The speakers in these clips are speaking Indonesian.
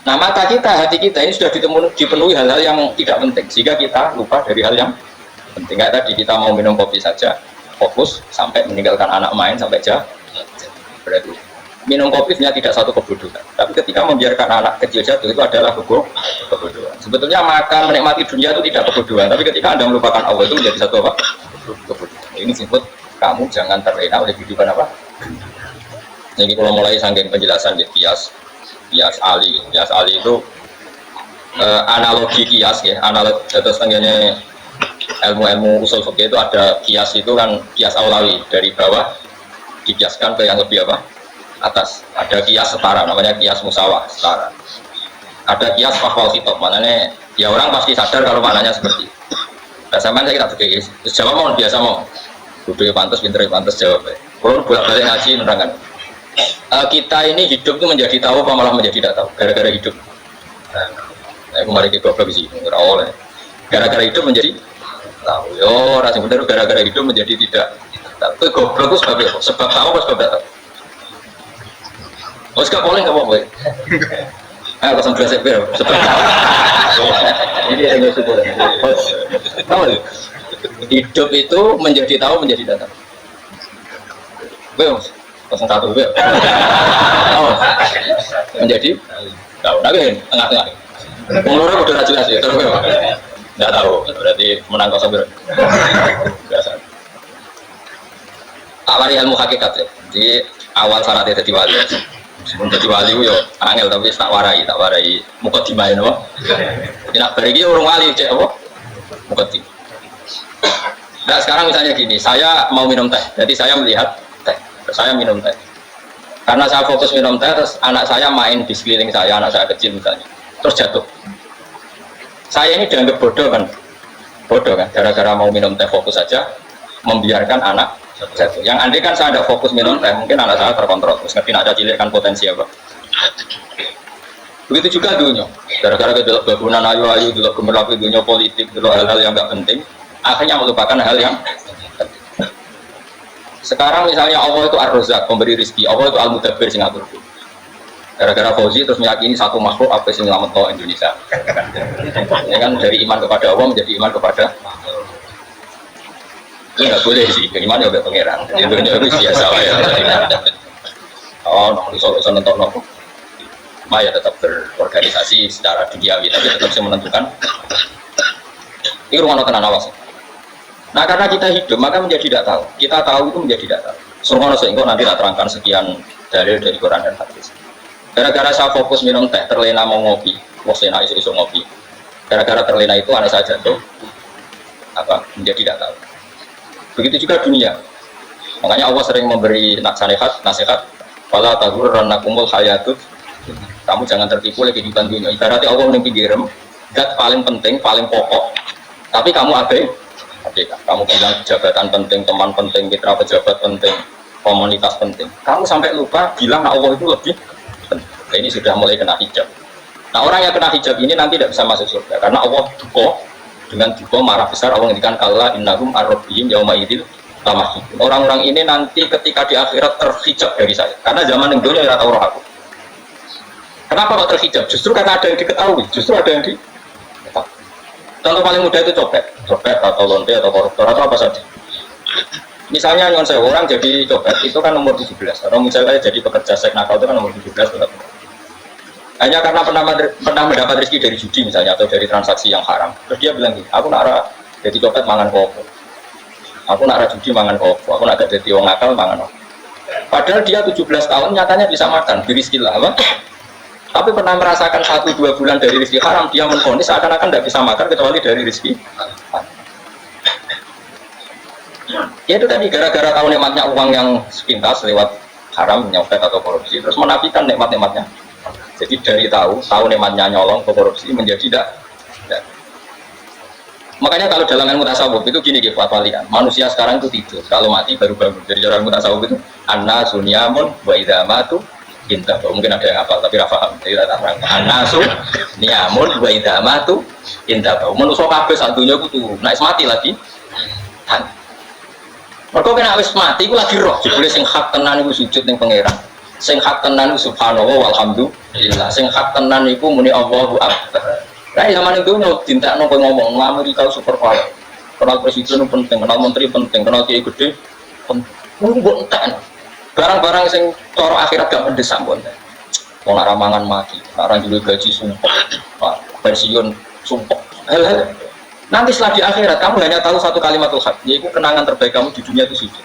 Nah maka hati kita ini sudah dipenuhi hal-hal yang tidak penting, sehingga kita lupa dari hal yang penting. Kayak tadi kita mau minum kopi saja, fokus sampai meninggalkan anak main sampai jam. Berarti minum kopi sebenarnya tidak satu kebodohan, tapi ketika membiarkan anak kecil jatuh itu adalah kebodohan. Sebetulnya makan menikmati dunia itu tidak kebodohan, tapi ketika Anda melupakan Allah itu menjadi satu apa? Kebodohan. Ini disebut kamu jangan terlena oleh kehidupan apa? Jadi kalau mulai saking penjelasan ya, kias Ali itu analogi kias ya, analogi terus tangganya ilmu usul fikih itu ada kias itu kan kias aulawi, dari bawah dikiaskan ke yang lebih apa? Atas. Ada kias setara, namanya kias musawah setara. Ada kias fakwal khitab, maknanya ya orang pasti sadar kalau maknanya seperti itu. Nah, sama saya kita begini, jawab mau biasa mau bodohnya pantas, pinternya pantas jawab. Kalau bolak-balik ngaji menerangkan kita ini hidup itu menjadi tahu apa malah menjadi tidak tahu gara-gara hidup. Nah, kemarin kita goblok sih, nggak oleh. Gara-gara hidup menjadi tahu. Yo, rasa bener gara-gara hidup menjadi tidak tahu. Itu goblok itu sebab apa? Sebab tahu apa sebab tidak tahu? Oh, sekarang boleh nggak apa-apa? Ayo, 0,2 sepir. Sebab tahu. Ini yang syukur. Tahu ya? Hidup itu menjadi tahu menjadi tidak tahu. Bos. 01 ya. Oh. Menjadi tahu. Tapi tengah-tengah. Menurut udah jelas ya, terus apa? Enggak tahu. Berarti menang 0 berapa? Biasa. Awali ilmu hakikat ya. Di awal syaratnya jadi wali. Jadi wali yo angel tapi tak warai mukadimah napa? Nek bariki urung wali cek apa? Mukadimah. Nah, sekarang misalnya gini, saya mau minum teh. Jadi saya melihat saya minum teh karena saya fokus minum teh, terus anak saya main di sekeliling saya, anak saya kecil misalnya, terus jatuh. Saya ini dianggap bodoh kan gara-gara mau minum teh fokus saja membiarkan anak jatuh. Yang andai kan saya ada fokus minum teh, mungkin anak saya terkontrol, terus ngerti ada cilik kan potensi apa. Begitu juga dunia, gara-gara kedua bangunan ayu-ayu, dulu gemerlap dunia politik, dulu hal-hal yang nggak penting, akhirnya melupakan hal yang sekarang misalnya Allah itu Ar-Razzaq, pemberi rezeki, Allah itu Al-Mudabbir sing ngatur. Gara-gara Fauzi terus meyakini satu makhluk apa sing nyelametno Indonesia. Ya kan dari iman kepada Allah menjadi iman kepada ini nggak boleh sih, iman ya udah pangeran. Indonesia itu biasa lah ya. Oh, bisa nonton nopo. Maya tetap berorganisasi secara duniawi, tapi tetap bisa menentukan. Ini rumah tenan awas. Nah karena kita hidup maka menjadi tidak tahu. Kita tahu itu menjadi tidak tahu. Surah sehingga nanti tak terangkan sekian dalil dari Quran dan hadis. Gara-gara saya fokus minum teh, terlena mau ngopi, wasena isu ngopi. Gara-gara terlena itu anak saya jatuh, menjadi tidak tahu. Begitu juga dunia. Makanya Allah sering memberi nasihat. Fala taghurrannakumul hayatud. Kamu jangan tertipu oleh kehidupan dunia. Ibaratnya Allah yang pinggir, zat paling penting, paling pokok. Tapi kamu abai. Kamu bilang jabatan penting, teman penting, mitra pejabat penting, komunitas penting. Kamu sampai lupa bilang Allah itu lebih penting. Nah, ini sudah mulai kena hijab. Nah orang yang kena hijab ini nanti tidak bisa masuk surga karena Allah duko dengan duko marah besar. Allah ngendikan kalla innahum ar-rabbihim yauma idzil lamahjubun. Orang-orang ini nanti ketika di akhirat terhijab dari saya karena zaman yang dunia tidak tahu roh aku. Kenapa kok terhijab? Justru karena ada yang diketahui, justru ada yang diketahui. Contoh paling mudah itu copet atau lonte atau koruptor atau apa saja. Misalnya nyon saya orang jadi copet itu kan nomor 17, atau misalnya jadi pekerja seks nakal itu kan nomor 17 tetap. Hanya karena pernah mendapat rezeki dari judi misalnya atau dari transaksi yang haram. Terus dia bilang gini, aku nak jadi copet mangan kopo. Aku nak judi mangan kopo, aku nak jadi orang nakal mangan kopo. Padahal dia 17 tahun nyatanya bisa makan, diri skill apa? Tapi pernah merasakan 1-2 bulan dari rezeki haram, dia menfonis seakan-akan tidak bisa makan kecuali dari rezeki. Ya itu tadi gara-gara tahu nikmatnya uang yang sepintas lewat haram, nyopet atau korupsi, terus menafikan nikmat-nikmatnya. Jadi dari tahu nikmatnya nyolong ke korupsi menjadi tidak. Makanya kalau dalam ilmu tasawuf itu gini fatwalian, manusia sekarang itu tidur, kalau mati baru bangun. Jadi dalam ilmu tasawuf itu anna sunyamun wa idza matu Inta, mungkin ada yang hafal tapi rafa jadi tak terang. Anasu niamun wa idza matu inta. Manusa kabeh santunya ku turu. Nek mati lagi. Mergo kena wis mati iku lagi roh. Jebule sing hak tenan iku sujud ning pangeran. Sing hak tenan subhanallah walhamdulillah. Sing hak tenan iku muni Allahu akbar. Lah zaman itu dintakno kowe ngomong Amerika super power. Kenal presiden penting, kenal menteri penting, kenal kiai gede penting. Mbok entek. Barang-barang sing cara akhirat gak mendesak pun. Wong ora mangan mati, ora juga gaji sumpah. Pensiun sumpah. Hal-hal. Nanti setelah di akhirat kamu hanya tahu satu kalimatul haq, yaitu kenangan terbaik kamu di dunia itu sujud.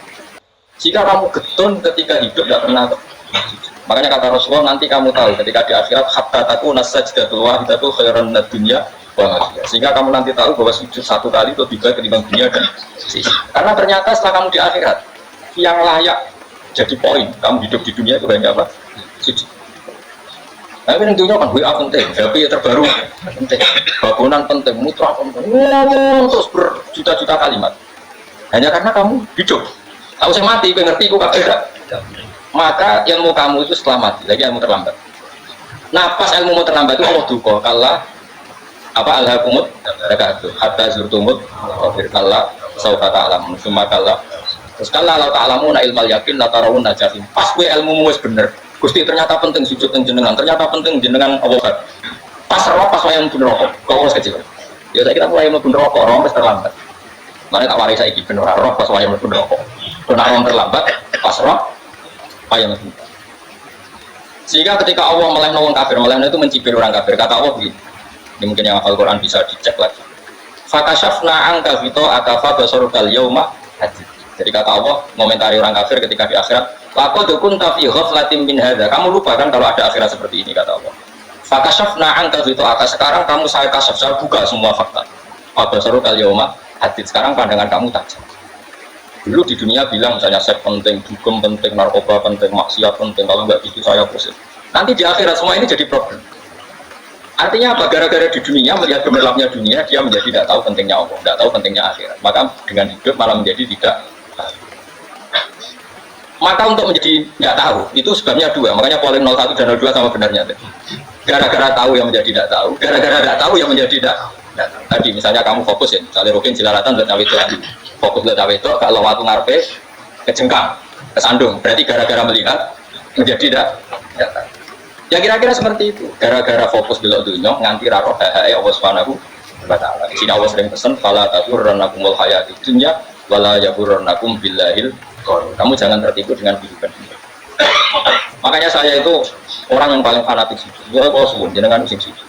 Jika kamu getun ketika hidup tidak pernah sujud. Makanya kata Rasulullah nanti kamu tahu ketika di akhirat hatta takuna sajdatul wahidatul khairan minad dunya wa ma fiha. Sehingga kamu nanti tahu bahwa sujud satu kali itu lebih baik ketimbang dunia dan sisi. Karena ternyata setelah kamu di akhirat yang layak jadi poin kamu hidup di dunia itu hanya apa? Sujud. Tapi yang dunia kan WA penting, HP terbaru penting, bangunan penting, mutra penting, terus berjuta-juta kalimat. Hanya karena kamu hidup. Tahu saya mati, gue ngerti, gue kagak. Maka ilmu kamu itu setelah mati, lagi ilmu terlambat. Nah pas ilmu terlambat itu Allah duka, kalah apa alhaqumut dakatu hatta zurtumut kafir kalah saufa ta'lamun summa kalah terus kalah la ta'lamun ilmal yakin la tarawun najahim. Pas gue ilmu wis bener Gusti ternyata penting sujud jenengan, ternyata penting jenengan Allah. Pas wayang pun rokok, kok wis kecil. Ya saya kira mulai mlebu rokok, rompes terlambat. Mane tak waris saiki ben ora roh pas wayang mlebu rokok. Ora terlambat, pas roh wayang mlebu. Sehingga ketika Allah melehno wong kafir, melehno itu mencibir orang kafir. Kata Allah begini. Ini mungkin yang hafal Quran bisa dicek lagi. Fakashafna angka fito akafa basarukal yauma hadid. Jadi kata Allah ngomentari orang kafir ketika di akhirat, laqad kunta fi ghaflatin min hadza. Kamu lupa kan kalau ada akhirat seperti ini kata Allah. Fakashafna angka fito akafa. Sekarang kamu saya kasaf, saya buka semua fakta. Basarukal yauma hadid. Sekarang pandangan kamu tajam. Dulu di dunia bilang misalnya seks penting, dugem penting, narkoba penting, maksiat penting, kalau nggak gitu saya pusing. Nanti di akhirat semua ini jadi problem. Artinya apa? Gara-gara di dunia melihat gemerlapnya dunia, dia menjadi tidak tahu pentingnya Allah, tidak tahu pentingnya akhirat. Maka dengan hidup malah menjadi tidak tahu. Maka untuk menjadi tidak tahu, itu sebabnya dua. Makanya poin 01 dan 02 sama benarnya. Gara-gara tahu yang menjadi tidak tahu, gara-gara tidak tahu yang menjadi tidak tahu. Tadi misalnya kamu fokus ya, misalnya Rukin Jelalatan buat cawe itu, fokus buat cawe itu, kalau waktu ngarepe kejengkang, kesandung, berarti gara-gara melihat menjadi tidak tahu. Ya kira-kira seperti itu. Gara-gara fokus belok dunia nganti raro hae Allah Subhanahu wa taala. Di sini Allah sering pesan fala taghurrannakumul hayatid dunya wala yaghurrannakum billahil ghurur. Kamu jangan tertipu dengan kehidupan dunia. Makanya saya itu orang yang paling fanatik sujud. Ya kalau suwun jenengan sing sujud.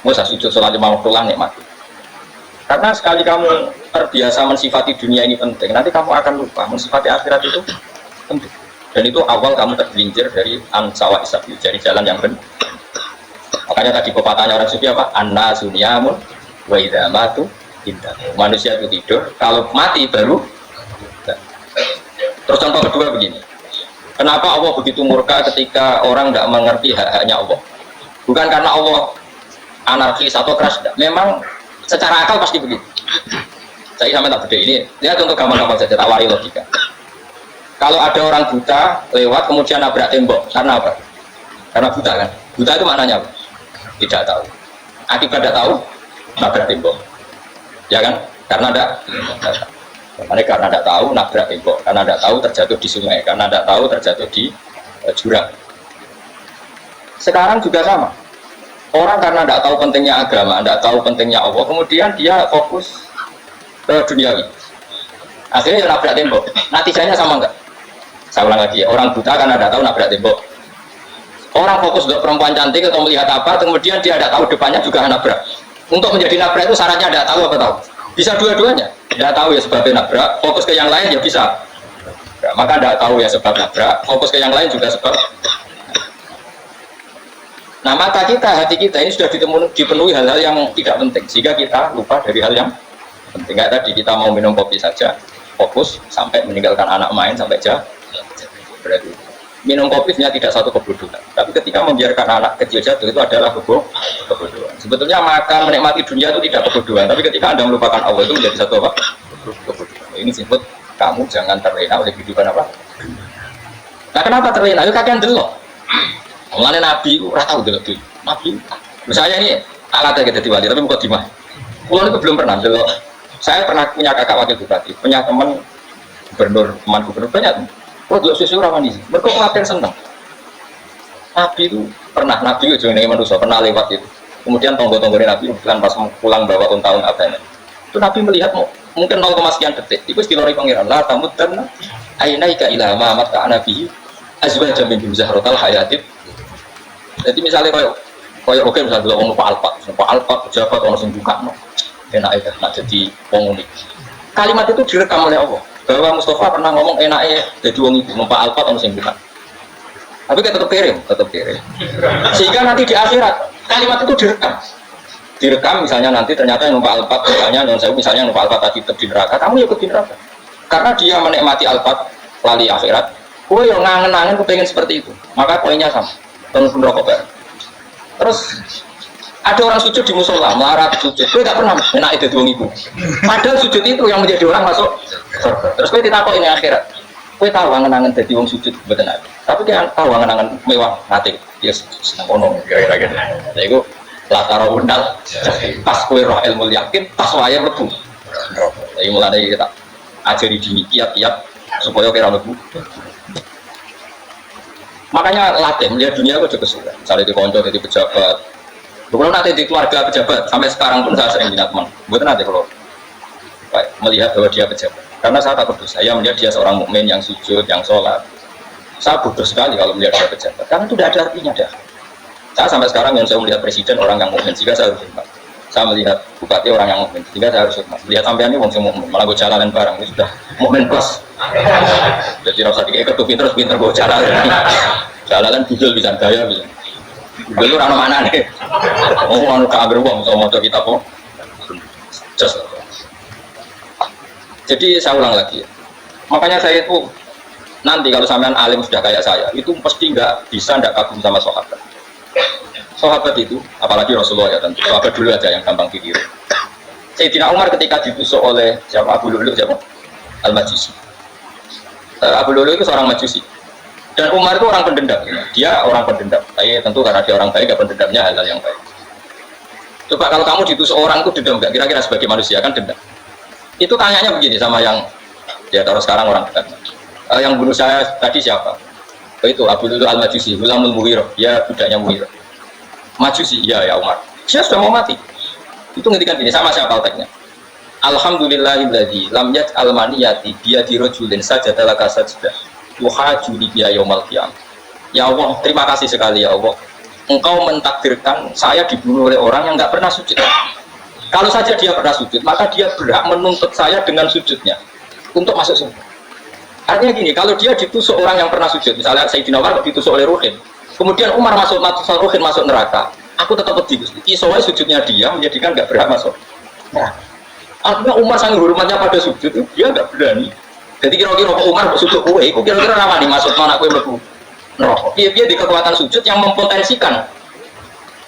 Mau sujud salat 5 waktu lah nikmat. Karena sekali kamu terbiasa mensifati dunia ini penting, nanti kamu akan lupa mensifati akhirat itu penting. Dan itu awal kamu tergelincir dari ansawa isabi, dari jalan yang benar. Makanya tadi pepatahnya orang sufi apa? Anna sunyamun wa idza matu indah. Manusia itu tidur, kalau mati baru. Terus contoh kedua begini. Kenapa Allah begitu murka ketika orang tidak mengerti hak-haknya Allah? Bukan karena Allah anarkis atau keras, tidak. Memang secara akal pasti begitu. Saya sampai tak beda ini. Lihat contoh gampang-gampang saja, tawari logika. Kalau ada orang buta lewat kemudian nabrak tembok, karena apa? Karena buta kan? Buta itu maknanya apa? Tidak tahu. Akibat tidak tahu, nabrak tembok. Ya kan? Karena tidak tahu, nabrak tembok. Karena tidak tahu, terjatuh di sungai. Karena tidak tahu, terjatuh di jurang. Sekarang juga sama. Orang karena tidak tahu pentingnya agama, tidak tahu pentingnya Allah, kemudian dia fokus ke duniawi. Akhirnya ya nabrak tembok. Natijanya sama enggak? Saya ulang lagi ya, orang buta karena tidak tahu nabrak tembok. Orang fokus untuk perempuan cantik atau melihat apa, kemudian dia tidak tahu depannya juga nabrak. Untuk menjadi nabrak itu syaratnya tidak tahu apa tahu? Bisa dua-duanya. Tidak tahu ya sebabnya nabrak, fokus ke yang lain ya bisa. Ya, maka tidak tahu ya sebab nabrak, fokus ke yang lain juga sebab. Nah maka hati kita ini sudah dipenuhi hal-hal yang tidak penting, sehingga kita lupa dari hal yang penting. Kayak tadi kita mau minum kopi saja, fokus sampai meninggalkan anak main sampai jauh. Berarti minum kopi sebenarnya tidak satu kebodohan, tapi ketika membiarkan anak kecil jatuh itu adalah kebodohan. Sebetulnya makan menikmati dunia itu tidak kebodohan, tapi ketika Anda melupakan Allah itu menjadi satu apa? Kebodohan. Ini disebut kamu jangan terlena oleh kehidupan apa? Nah kenapa terlena? Itu kakean delok. Mulane Nabi ora tau delok duit. Nabi misalnya ini alatnya kita diwali tapi bukan dimah. Kulo itu belum pernah delok. Saya pernah punya kakak wakil bupati, punya teman gubernur, teman gubernur banyak. Kok delok susu ora mandi. Mergo kuwatir seneng. Nabi itu pernah, Nabi itu jenenge manusia pernah lewat itu. Kemudian tonggo-tonggone Nabi bukan pas pulang bawa unta abane. Itu Nabi melihat mungkin 0, sekian detik. Itu dilori pangeran. La tamuddanna ainaika ila ma matta nabi azwajan min zahratal hayatid. Jadi misalnya koyo oke misalnya delok wong numpak alpat pejabat ono sing bukakno. Enake nak jadi wong unik. Kalimat itu direkam oleh Allah. Bahwa Mustafa pernah ngomong enake jadi wong ibu numpak alpat ono sing bukak. Tapi kan tetap kirim. Sehingga nanti di akhirat kalimat itu direkam misalnya nanti ternyata yang numpak alpat misalnya numpak alpat tadi tetap di neraka, kamu ikut di neraka. Karena dia menikmati alpat lali akhirat, kowe yang ngangen-ngangen kepengen seperti itu. Maka poinnya sama. Terus rokok bareng. Terus ada orang sujud di musola, melarat sujud. Kowe tak pernah enak itu wong ibu. Padahal sujud itu yang menjadi orang masuk surga. Terus kowe ditakoki ini akhirat. Kowe tahu angen-angen dadi wong sujud mboten ada. Tapi dia tahu angen-angen mewah hati. Dia seneng ono kira-kira gitu. Nah iku latara undal. Pas kowe roh ilmu yakin, pas wae mlebu. Jadi mulane kita ajari dini kiat-kiat supaya kira mlebu. Makanya latih melihat dunia itu juga suka. Misalnya di konco, di pejabat. Bukan nanti di keluarga pejabat. Sampai sekarang pun saya sering punya teman. Bukan nanti kalau melihat bahwa dia pejabat. Karena saya takut dosa. Saya melihat dia seorang mukmin yang sujud, yang sholat. Saya bodoh sekali kalau melihat dia pejabat. Karena itu tidak ada artinya dah. Saya sampai sekarang yang saya melihat presiden orang yang mukmin, sehingga saya harus hormat. Saya melihat bupati orang yang mukmin, sehingga saya harus hormat. Melihat sampean ini wong sing mukmin, malah gue jalanan barang ini sudah mukmin plus. Jadi rasa dikit ketupin terus pinter gue jalanan budul bisa gaya bisa. Budul orang mana nih? Oh anu kabar wong sama motor kita kok. Just. Jadi saya ulang lagi. Makanya saya itu nanti kalau sampean alim sudah kayak saya, itu pasti nggak kagum sama sahabat. Sahabat itu, apalagi Rasulullah ya tentu. Sahabat dulu aja yang gampang ditiru. Sayyidina Umar ketika ditusuk oleh siapa Abu Lu'lu siapa? Al-Majusi. Abu Lu'lu itu seorang Majusi. Dan Umar itu orang pendendam. Dia orang pendendam. Tapi tentu karena dia orang baik, pendendamnya hal-hal yang baik. Coba kalau kamu ditusuk orang itu dendam nggak? Kira-kira sebagai manusia kan dendam. Itu tanyanya begini sama yang ya taruh sekarang orang dekat. Yang bunuh saya tadi siapa? Itu Abu Lu'lu Al-Majusi, Gulamul Mughirah. Dia budaknya Mughirah. Majusi, ya Umar. Saya sudah mau mati. Itu ngertikan gini, sama siapa alteknya. Alhamdulillahilladzi lam yaj'al maniyati biyadi rajulin sajada laka sajdah tuhaju li biya yaumal qiyamah. Ya Allah, terima kasih sekali ya Allah. Engkau mentakdirkan saya dibunuh oleh orang yang enggak pernah sujud. Kalau saja dia pernah sujud, maka dia berhak menuntut saya dengan sujudnya untuk masuk surga. Artinya gini, kalau dia ditusuk orang yang pernah sujud, misalnya Sayyidina Umar ditusuk oleh Ruhin, kemudian Umar masuk Ruhin masuk neraka, aku tetap pedih. Soalnya sujudnya dia menjadikan nggak berhak masuk. Nah, artinya Umar sangat hormatnya pada sujud itu dia nggak berani. Jadi kira-kira Umar sujud kue, aku kira-kira ramah masuk mana kue mlebu neraka. Dia di kekuatan sujud yang mempotensikan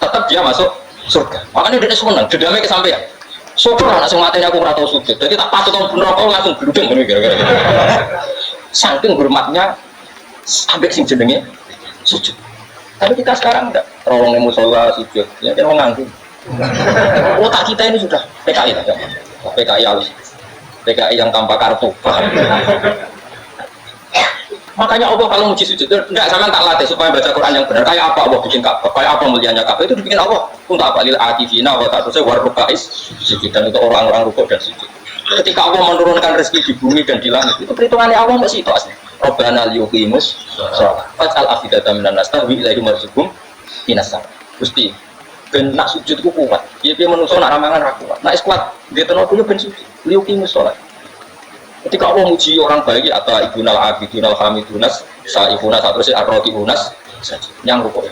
tetap dia masuk surga. Makanya dia senang, dendamnya kesampaian. Syukur anak sing matenya aku ora tau sujud. Jadi tak patut nang neraka langsung gludeng ngono kira-kira. Saking hormatnya sampai sing jenenge sujud. Tapi kita sekarang enggak terowong nemu sholat sujud, ya kan orang nganggur. Otak kita ini sudah PKI lah, PKI halus, PKI yang tanpa kartu. Makanya Allah kalau muji sujud, enggak sama tak latih supaya baca Quran yang benar. Kayak apa Allah bikin Ka'bah, kayak apa mulianya Ka'bah itu dibikin Allah untuk apa? Lil akifina wa ta'tusai warrukais sujud dan untuk orang-orang rukuk dan sujud. Ketika Allah menurunkan rezeki di bumi dan di langit, itu perhitungannya Allah masih itu asli. Rabbana liyuqimus shalah faj'al afidatan minan nas tahwi ilaihim warzuqhum minas sama. Gusti ben nak sujud ku kuat. Piye menungso nak ramangan ra kuat. Nak kuat dia tenaga ben sujud. Liyuqimus shalah. Ketika Allah muji orang baik atau ibunal abidunal hamidunas saifunas atau si arrotiunas yang rukuk.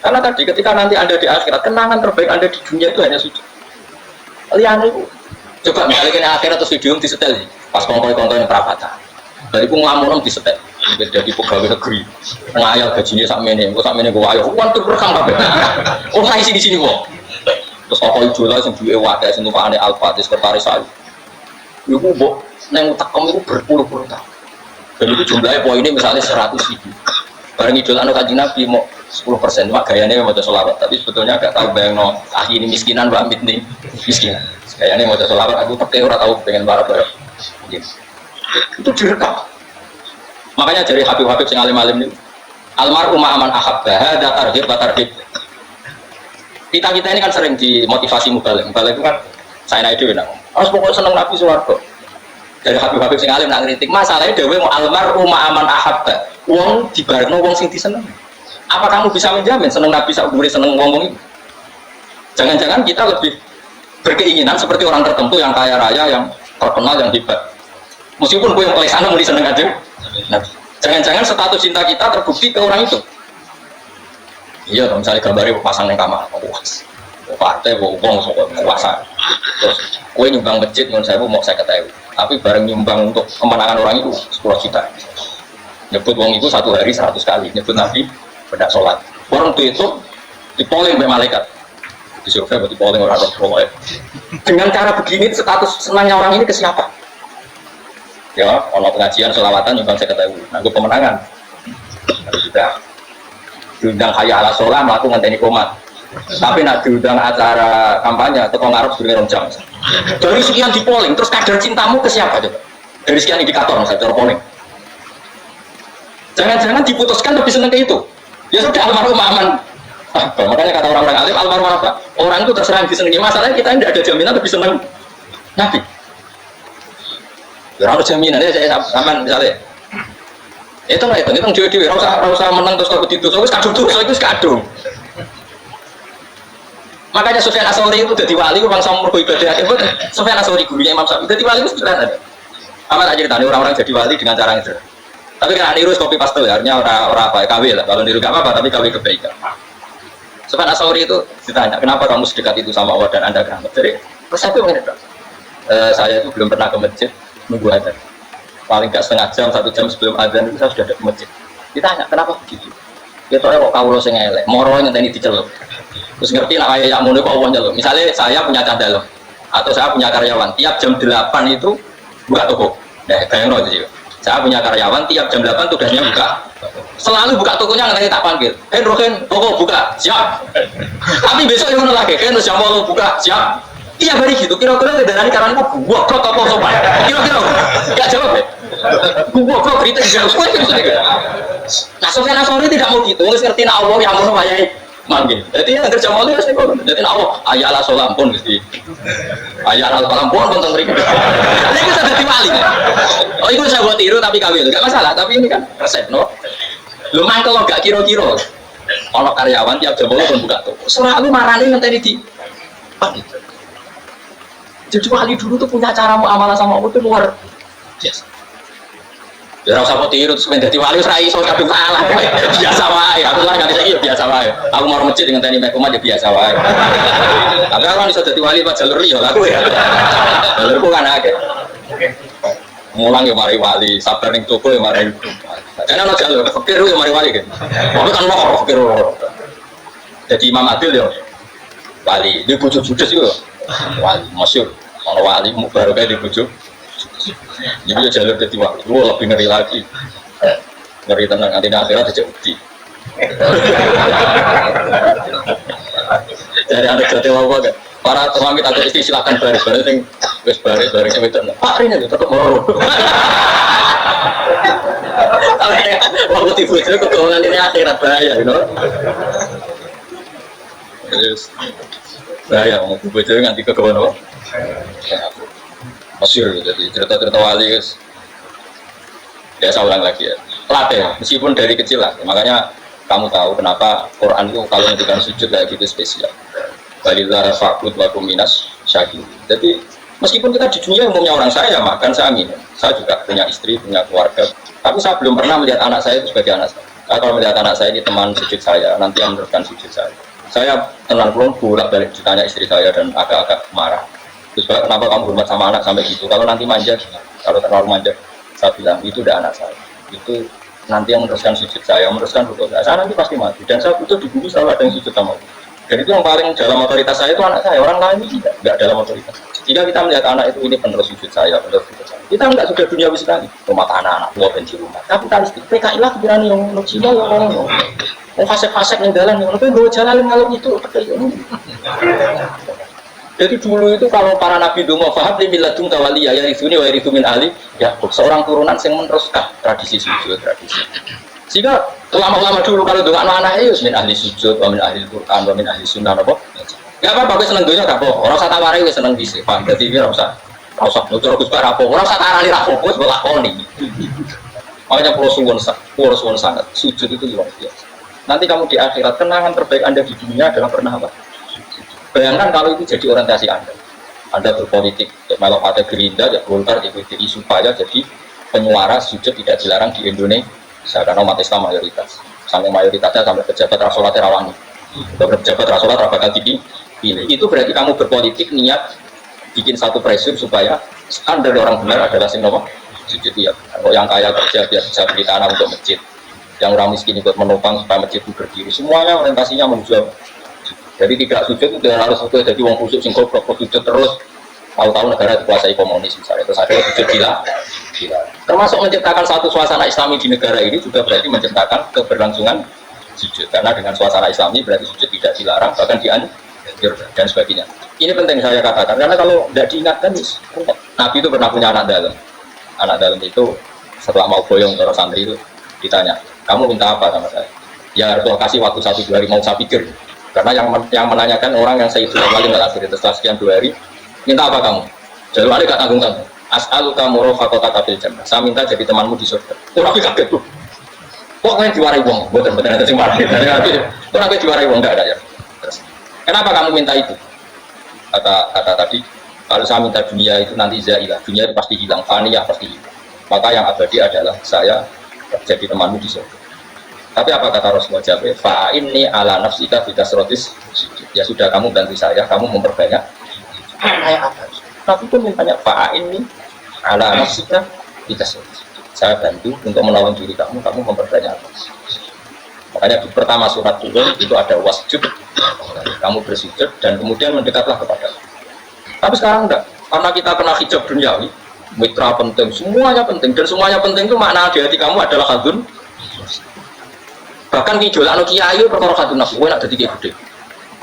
Karena tadi ketika nanti Anda di akhirat, kenangan terbaik Anda di dunia itu hanya sujud. Liane itu coba misalnya kena akhirat atau video di setel pas kongkoi-kongkoi yang perapatan. Dari pun ngelamun di setel jadi pegawai negeri ngayal gajinya sak mene gue ayo kan tuh rekam kabeh oh saya di sini kok terus tokoh idola yang duwe wadah sing tumpakane Al-Fatih sekretaris saya iku mbok nang utekem iku berpuluh-puluh tahun dan itu jumlahnya poinnya misalnya 100.000 bareng idola anu Kanjeng Nabi mau 10% cuma gayanya mau sholawat tapi sebetulnya gak tahu bayangno ahli ini miskinan Mbak Amit nih miskinan gayanya mau sholawat aku teke ora tahu pengen bareng-bareng itu direkam. Makanya dari Habib-Habib sing alim-alim ini Almarhum aman ahabba hada tarhib wa tarhib. Kita ini kan sering dimotivasi mubalik itu kan saya naik dhewe nang. Harus pokoknya seneng Nabi swarga. Dari Habib-habib sing alim nak kritik masalahnya dhewe mau almarhum aman ahabba. Wong dibarno wong sing diseneng. Apa kamu bisa menjamin seneng Nabi sak umure seneng ngomong itu? Jangan-jangan kita lebih berkeinginan seperti orang tertentu yang kaya raya, yang terkenal, yang hebat. Meskipun gue yang paling sana mau diseneng aja. Nah, jangan-jangan status cinta kita terbukti ke orang itu. Iya, kalau misalnya gambarnya pasang yang kamar, puas. Partai, uang, kuasa. Terus, gue nyumbang masjid, menurut saya mau saya ketahui. Tapi bareng nyumbang untuk kemenangan orang itu 10 juta. Nyebut uang itu 1 hari 100 kali. Nyebut Nabi, beda sholat. Orang itu dipoling oleh malaikat. Disurvei buat dipoling orang orang. Dengan cara begini, status senangnya orang ini ke siapa? Ya, ono pengajian selawatan nyumbang saya ketahui. Nah, gue pemenangan. Harus juga. Diundang kaya ala sholat, melaku ngenteni komat. Tapi nak diundang acara kampanye, toko ngarep sebenarnya jam. Dari sekian di polling, terus kadar cintamu ke siapa coba? Dari sekian indikator, misalnya cara polling. Jangan-jangan diputuskan lebih senang ke itu. Ya sudah almarhum aman. Makanya kata orang-orang alim, almarhum apa? Orang itu terserah disenangi. Masalahnya kita tidak ada jaminan lebih senang Nabi. Ya harus jaminan ya saya aman misalnya. Itu lah itu dewi-dewi, rasa menang terus kalau begitu, terus kadung. Makanya Sufyan Ats-Tsauri itu jadi wali, bangsa mergo ibadah. Sufyan Ats-Tsauri gurunya Imam Syafi'i, jadi wali itu sederhana. Apa tak cerita orang-orang jadi wali dengan cara itu. Tapi kan niru kopi pastel, artinya orang apa KW lah. Kalau niru gak apa-apa, tapi KW kebaikan. Sufyan Ats-Tsauri itu ditanya, kenapa kamu sedekat itu sama Allah dan Anda keramat? Jadi resepnya begini, saya itu belum pernah ke masjid nunggu adzan. Paling gak setengah jam, 1 jam sebelum adzan itu saya sudah ada di masjid. Ditanya, kenapa begitu? Ya soalnya kok kawula sing elek, moro ngenteni diceluk. Terus ngerti nak kaya yakmune kok Allah nyeluk. Misalnya saya punya candalo atau saya punya karyawan, tiap jam 8 itu buka toko. Nah, bayangno itu. Saya punya karyawan tiap jam 8 tugasnya buka. Selalu buka tokonya ngenteni tak panggil. Rohen, toko buka, siap. Tapi besok yang mana lagi? Jam 8 buka, siap. Iya hari gitu, kira-kira darani karanku gua kok apa sopan. Kira-kira enggak jawab ya. Gua kok kritik jauh gitu. Nah, Sufyan Ats-Tsauri tidak mau gitu, wis ngerti nek Allah yang ngono wayahe manggil. Jadi yang kerja mau wis ngono. Jadi Allah ayala salam pun Gusti. Ayala salam pun tentang mriki. Ini kita dadi wali. Oh, itu saya buat tiru tapi kawin, enggak masalah, tapi ini kan resep no. Lu mangkel enggak kira-kira. Ono karyawan tiap jam 8 pun buka toko. Selalu marani ngenteni di gitu. Jadi wali dulu tuh punya cara muamalah sama Allah itu luar biasa. Ya rasa mau tiru terus menjadi wali serai so kadung salah biasa wae. Aku lah nggak bisa biasa wae. Aku mau masjid dengan tani mekom aja biasa wae. Tapi kalau bisa jadi wali pak jalur liya aku ya. Jalurku kan akeh. Mulang ya mari wali, sabar ning toko ya mari. Karena ono jalur fakir ya mari wali kan. Wong kan loh fakir. Jadi Imam Adil ya wali, dia bojo judes itu wali, masyhur. Kalau wali baru kayak di bojo. Jadi jalur jadi wali, lebih ngeri lagi. Ngeri tenang, nanti akhirat aja bukti. Jadi anak jatuh apa kan? Para suami atau istri silakan baris-baris yang wis baris-baris yang itu. Pak ini tetap mau. Waktu di bojo kegolongan ini akhirat bahaya, you know. Terus bahaya mau di bojo nganti kegolongan apa? Masyhur, jadi cerita-cerita wali guys. Ya saya ulang lagi ya. Latih, meskipun dari kecil lah. Makanya kamu tahu kenapa Quran itu kalau ngendikan sujud kayak gitu spesial. Balillah fa'bud wa kum minas syakirin. Jadi meskipun kita di dunia umumnya orang saya makan, saya minum. Saya juga punya istri, punya keluarga. Tapi saya belum pernah melihat anak saya itu sebagai anak saya. Kalau melihat anak saya ini teman sujud saya, nanti yang meneruskan sujud saya. Saya tenang belum bolak-balik ditanya istri saya dan agak-agak marah. Terus kenapa kamu hormat sama anak sampai gitu? Kalau nanti manja, kalau terlalu manja, saya bilang itu udah anak saya. Itu nanti yang meneruskan sujud saya, meneruskan rukuk saya nanti pasti mati. Dan saya butuh di bumi selalu ada yang sujud sama aku. Dan itu yang paling dalam otoritas saya itu anak saya. Orang lain itu tidak dalam otoritas. Jika kita melihat anak itu ini penerus sujud saya, penerus sujud saya. Kita enggak sudah duniawi sekali. Rumah anak-anak, tua benci rumah. Kapitalistik, PKI lah keberani yang Cina ya orang. Fasek-fasek yang jalan, tapi gue jalan ngalung itu jadi dulu itu kalau para nabi dongo faham limiladung kawaliya ya itu min ahli ya seorang turunan yang meneruskan tradisi sujud tradisi sehingga Ulama-ulama dulu kalau doa anak itu min ahli sujud, min ahli Quran, min ahli sunnah apa? Gak apa-apa, gue seneng dunia gak apa. Orang saya tawari gue seneng bisa, paham? Jadi gue rasa nutur gus apa. Orang saya tarani rapo, gue sebelah koni. Makanya pulau suwon sangat sujud itu luar biasa. Nanti kamu di akhirat kenangan terbaik anda di dunia adalah pernah apa? Bayangkan kalau itu jadi orientasi anda. Anda berpolitik, melok partai Gerindra, ya Golkar, ya PDI supaya jadi penyuara sujud tidak dilarang di Indonesia karena umat Islam mayoritas. Sampai mayoritasnya sampai pejabat rasolat rawangi. Pejabat rasolat bakal dipilih. Itu berarti kamu berpolitik niat bikin satu pressure supaya standar orang benar adalah sing nopo sujud ya. Kalau yang kaya kerja biar bisa beli tanah untuk masjid. Yang orang miskin ikut menopang supaya masjid itu berdiri. Semuanya orientasinya menuju. Jadi tidak sujud itu harus sujud jadi wong khusus sing goblok sujud terus. Tahu-tahu negara dikuasai komunis misalnya. Terus akhirnya sujud gila. Termasuk menciptakan satu suasana Islami di negara ini juga berarti menciptakan keberlangsungan sujud. Karena dengan suasana Islami berarti sujud tidak dilarang bahkan dianjur dan sebagainya. Ini penting saya katakan karena kalau tidak diingatkan Nabi itu pernah punya anak dalam. Anak dalam itu setelah mau boyong para santri itu ditanya, kamu minta apa sama saya? Ya Rasul kasih waktu 1-2 hari mau saya pikir. Karena yang menanyakan orang yang saya itu kembali akhir setelah sekian 2 hari, minta apa kamu? Jawabannya gak tanggung kamu. As'aluka murafaqata fil jannah. Saya minta jadi temanmu di surga. Orang kaget tuh. Kok kalian diwarai wong? Betul-betul ada sing marah. Orang kalian diwarai wong enggak ada ya. Terus, kenapa kamu minta itu? Kata tadi, kalau saya minta dunia itu nanti zailah, dunia itu pasti hilang, faniyah pasti hilang. Maka yang abadi adalah saya jadi temanmu di surga. Tapi apa kata Rasulullah jawab? Fa'inni ala nafsika bitasrotis. Ya sudah kamu bantu saya, kamu memperbanyak. Kayak apa? Tapi pun mintanya fa'inni ala nafsika bitasrotis. Saya bantu untuk menolong diri kamu, kamu memperbanyak. Makanya di pertama surat turun itu ada wasjud, kamu bersujud dan kemudian mendekatlah kepada. Tapi sekarang enggak, karena kita kena hijab duniawi, mitra penting, semuanya penting dan semuanya penting itu makna di hati kamu adalah hadun. Bahkan kijolan kiai perkara hadun nafsu, nak jadi gede.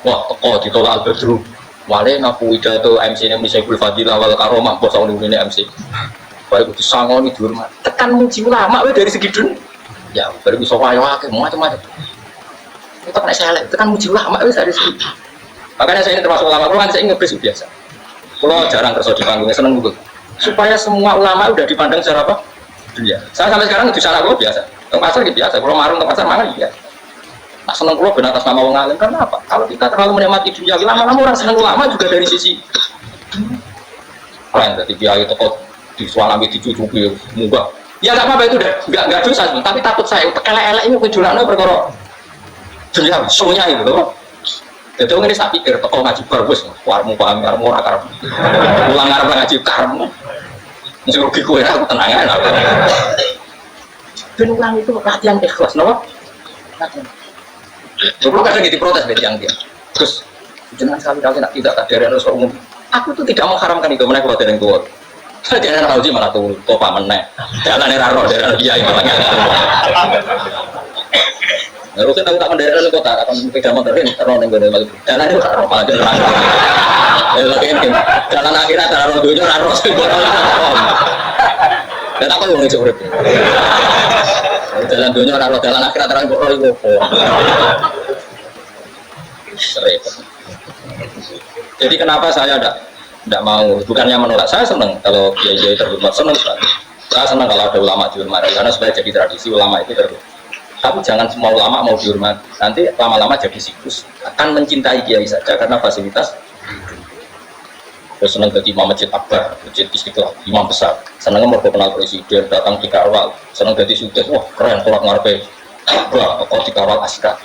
Wah, teko ditolak Al-Badru. Wale ngaku pidato MC ini Misaibul Fadilah wal Karomah, bos tahun ini MC. Baik itu sangoni dihormat. Tekan muji ulama dari segi dunia. Ya, baru bisa wayo akeh macam-macam. Kita kena selek, tekan muji ulama wis dari segi. Makanya saya ini termasuk ulama, kalau saya ngebis biasa. Kalau jarang kerja di panggungnya seneng juga. Supaya semua ulama udah dipandang secara apa? Dunia. Saya sampai sekarang di sana gue biasa. Ke pasar gitu biasa. Kalau marung ke pasar mangan ya. Nah seneng gue benar atas nama wong alim karena apa? Kalau kita terlalu menikmati dunia, lama-lama orang seneng ulama juga dari sisi. Kalian dari biaya toko di sualami dicucupi munggah. Ya nggak apa-apa itu udah nggak dosa, tapi takut saya elek-elek ini kejualannya perkara dunia, show-nya itu loh. Jadi ini saya pikir toko ngaji bagus, warmu paham warmu ora karep. Ulang arep ngaji karmu. Mesti rugi kowe aku tenangan aku. Ben ulang itu latihan ikhlas, napa? Latihan. Dulu kadang gitu protes dari yang dia. Terus jenengan sekali-kali nak tidak kadare harus umum. Aku tuh tidak mengharamkan itu menaik kalau dereng tua. Jangan tahu sih malah tuh topa menek. Jalan raro dari dia itu malah. Harusnya tahu tak mendarat kota akan sepeda motor ini terus ning gone malah. Jalan itu raro malah jalan. Jalan akhirat raro dunya raro. Dan aku yang ngejek urip. Jalan dunia raro jalan akhirat raro kok iku. Jadi kenapa saya tidak mau, bukannya menolak, saya senang kalau kiai terhormat, senang sekali. Saya senang kalau ada ulama dihormati, karena supaya jadi tradisi ulama itu terhormat. Tapi jangan semua ulama mau dihormati, nanti lama-lama jadi siklus. Akan mencintai kiai saja karena fasilitas. Terus senang jadi imam masjid akbar, masjid istiqlal, imam besar. Senang mau kenal presiden, datang di Karwal. Senang jadi sukses, wah keren, tolak ngarepe. Akbar, kok di Karwal askar.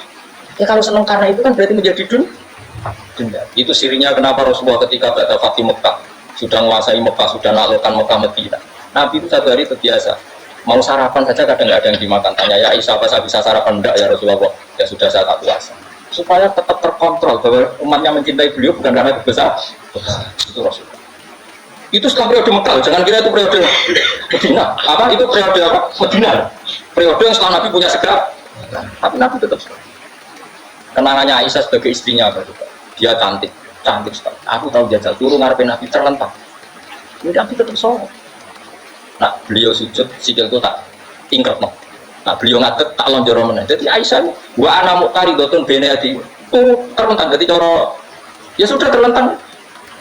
Ya kalau senang karena itu kan berarti menjadi dunia. Itu sirinya kenapa Rasulullah ketika berada Fatih Mekah sudah menguasai Mekah, sudah naklukkan Mekah Madinah. Nabi itu satu hari terbiasa mau sarapan saja kadang nggak ada yang dimakan. Tanya ya Aisyah apa saya bisa sarapan enggak ya Rasulullah? Ya sudah saya tak puasa. Supaya tetap terkontrol bahwa umatnya mencintai beliau bukan karena besar. Itu Rasulullah. Itu setelah periode Mekah, jangan kira itu periode Medina. Apa itu periode apa? Medina. Periode yang setelah Nabi punya segala. Tapi Nabi tetap. Kenangannya Aisyah sebagai istrinya apa juga. Dia cantik sekali. Aku tahu jajal turun ngarepin Nabi terlentang. Ini Nabi tetap sholat. Nah beliau sujud sikil itu tak ingkret no. Nah beliau ngatet tak lonjor meneh. Jadi Aisyah wa ana muqtaridotun bene adi. Tuh terlentang jadi cara ya sudah terlentang.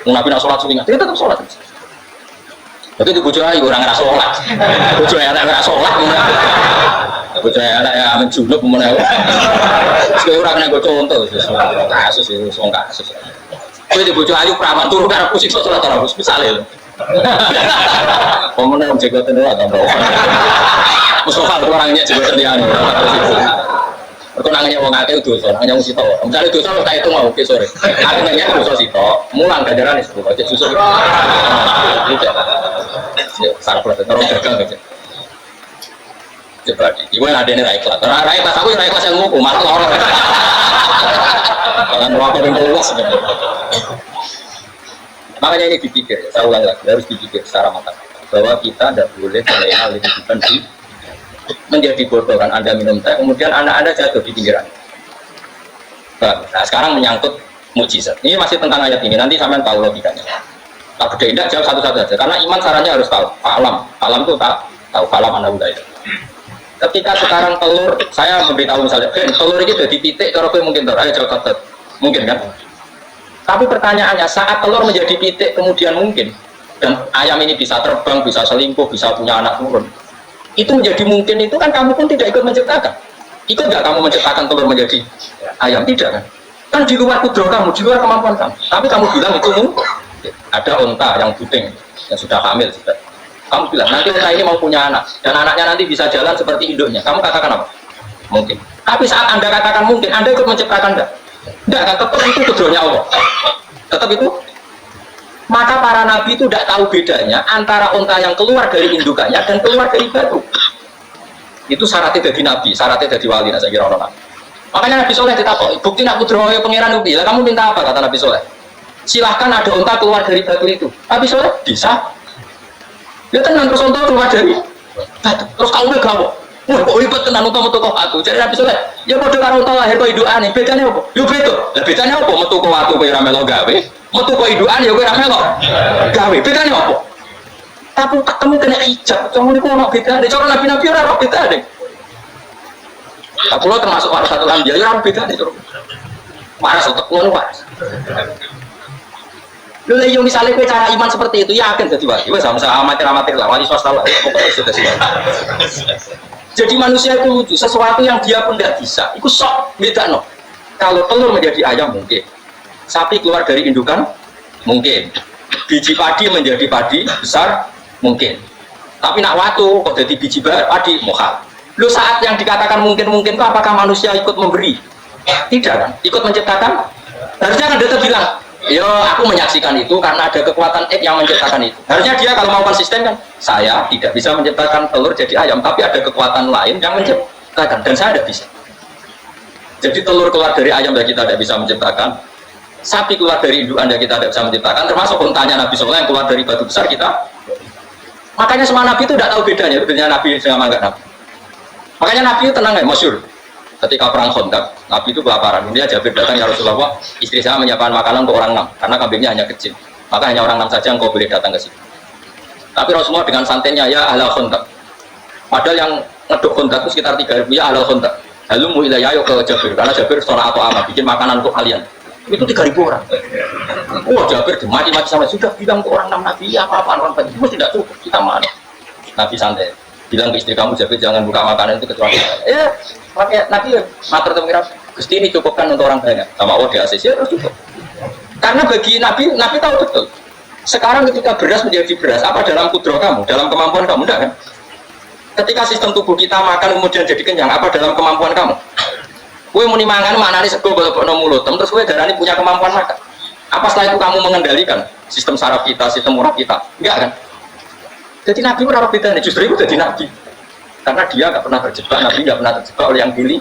Nabi nak sholat suwi dia tetap sholat. Tapi di bojo ayu orang ngerasa sholat. Bojo anak ngerasa sholat. Bojo anak ya amin junub meneh. Sekali orang kena contoh kasus itu soal kasus. Kowe di bojo ayu praman turu karo aku siksa sholat ora wis misale. Pemenang jegatan ora tambah. Mustafa orangnya jegatan dia. Mereka nangnya wong akeh dosa, nangnya wong sito. Misale dosa tak itu mau oke sore. Aku nangnya dosa sito, mulang ganjaran wis aja susuk. Sarap lah terus dagang aja. Coba iki kowe adene ra ikhlas. Ra ikhlas aku ra ikhlas yang nguku malah lara. Kalau apa yang keluas. Makanya ini dipikir, saya ulang lagi, harus dipikir secara matang bahwa kita tidak boleh melena lingkungan di menjadi bodoh kan Anda minum teh, kemudian anak Anda jatuh di pinggiran. Nah sekarang menyangkut mukjizat. Ini masih tentang ayat ini, nanti sampean tahu logikanya. Tak beda tidak jawab satu-satu aja, karena iman sarannya harus tahu. Alam itu tak tahu, alam Anda udah itu. Ketika sekarang telur, saya memberitahu misalnya, telur ini sudah titik, kalau mungkin telur, ayo jawab satu, mungkin kan? Tapi pertanyaannya, saat telur menjadi pitik kemudian mungkin, dan ayam ini bisa terbang, bisa selingkuh, bisa punya anak turun, itu menjadi mungkin itu kan kamu pun tidak ikut menciptakan. Ikut nggak kamu menciptakan telur menjadi ayam? Tidak kan? Kan di luar kudro kamu, di luar kemampuan kamu. Tapi kamu bilang itu mungkin. Ada unta yang buting, yang sudah hamil sudah. Kamu bilang nanti unta ini mau punya anak, dan anaknya nanti bisa jalan seperti induknya. Kamu katakan apa? Mungkin. Tapi saat Anda katakan mungkin, Anda ikut menciptakan enggak? Enggak kan, tetap itu kudronya Allah. Tetap itu. Maka para nabi itu tidak tahu bedanya antara unta yang keluar dari indukannya dan keluar dari batu. Itu syaratnya jadi nabi, syaratnya jadi wali. Nah, saya kira orang. Makanya Nabi Soleh ditakoi, bukti nak kudronya pangeran Nabi. Lah kamu minta apa kata Nabi Soleh? Silahkan ada unta keluar dari batu itu. Nabi Soleh bisa. Ya tenang terus unta keluar dari batu. Terus kamu gawe. Wah, kok ribet tenan unta metu kok batu. Jadi Nabi Soleh, ya padha karo unta lahir kok indukane. Bedane apa? Yo beda. Lah bedane apa metu kok watu kowe ora melo gawe? Metu kok indukan ya kowe ora melo gawe. Bedane apa? Tapi ketemu kena hijab. Cuma niku ono bedane. Cara nabi-nabi ora ono bedane. Lah kula termasuk warasatul anbiya ya ora bedane, Cuk. Waras otak ngono waras. Lha yo misale kowe cara iman seperti itu yakin dadi wali. Wis sama amatir-amatir lah, wali swasta lah. Pokoknya sudah siap. Jadi manusia itu lucu, sesuatu yang dia pun tidak bisa. Itu sok beda no. Kalau telur menjadi ayam mungkin, sapi keluar dari indukan mungkin, biji padi menjadi padi besar mungkin. Tapi nak watu kok jadi biji padi mohal. Lu saat yang dikatakan mungkin itu apakah manusia ikut memberi? Tidak kan? Ikut menciptakan? Harusnya kan dia bilang, yo aku menyaksikan itu karena ada kekuatan yang menciptakan itu. Harusnya dia kalau mau konsisten kan, saya tidak bisa menciptakan telur jadi ayam, tapi ada kekuatan lain yang menciptakan dan saya tidak bisa. Jadi telur keluar dari ayam dan kita tidak bisa menciptakan, sapi keluar dari induk Anda kita tidak bisa menciptakan, termasuk untanya Nabi Soleh yang keluar dari batu besar kita. Makanya semua Nabi itu tidak tahu bedanya, bedanya Nabi sama enggak Nabi. Makanya Nabi itu tenang ya, masyhur. Ketika perang Khandaq, Nabi itu kelaparan. Kemudian Jabir datang, ya Rasulullah, istri saya menyiapkan makanan untuk orang 6, karena kambingnya hanya kecil. Maka hanya orang 6 saja yang kau boleh datang ke sini. Tapi Rasulullah dengan santennya, ya ahlal Khandaq. Padahal yang ngeduk Khandaq itu sekitar 3.000, ya ahlal Khandaq. Halumu ilayya ke Jabir, karena Jabir seorang atau ama, bikin makanan untuk kalian. Itu 3.000 orang. Wah Jabir mati-mati sama sudah bilang ke orang 6 Nabi, ya apa-apaan orang banyak, itu tidak cukup, kita mana. Nabi santai. Bilang ke istri kamu, Jabir jangan buka makanan itu kecuali ya, makanya Nabi matur teman Gusti ini cukupkan untuk orang banyak sama Allah di ACC harus cukup karena bagi Nabi tahu betul sekarang ketika beras menjadi beras apa dalam kudro kamu, dalam kemampuan kamu enggak kan? Ketika sistem tubuh kita makan kemudian jadi kenyang apa dalam kemampuan kamu? Kue muni mangan maknane sego balap-balap mulut terus kue darani punya kemampuan makan apa setelah itu kamu mengendalikan sistem saraf kita, sistem urat kita? Enggak kan? Jadi Nabi berapa bedanya? Justru itu jadi Nabi karena dia nggak pernah terjebak, Nabi nggak pernah terjebak oleh yang pilih.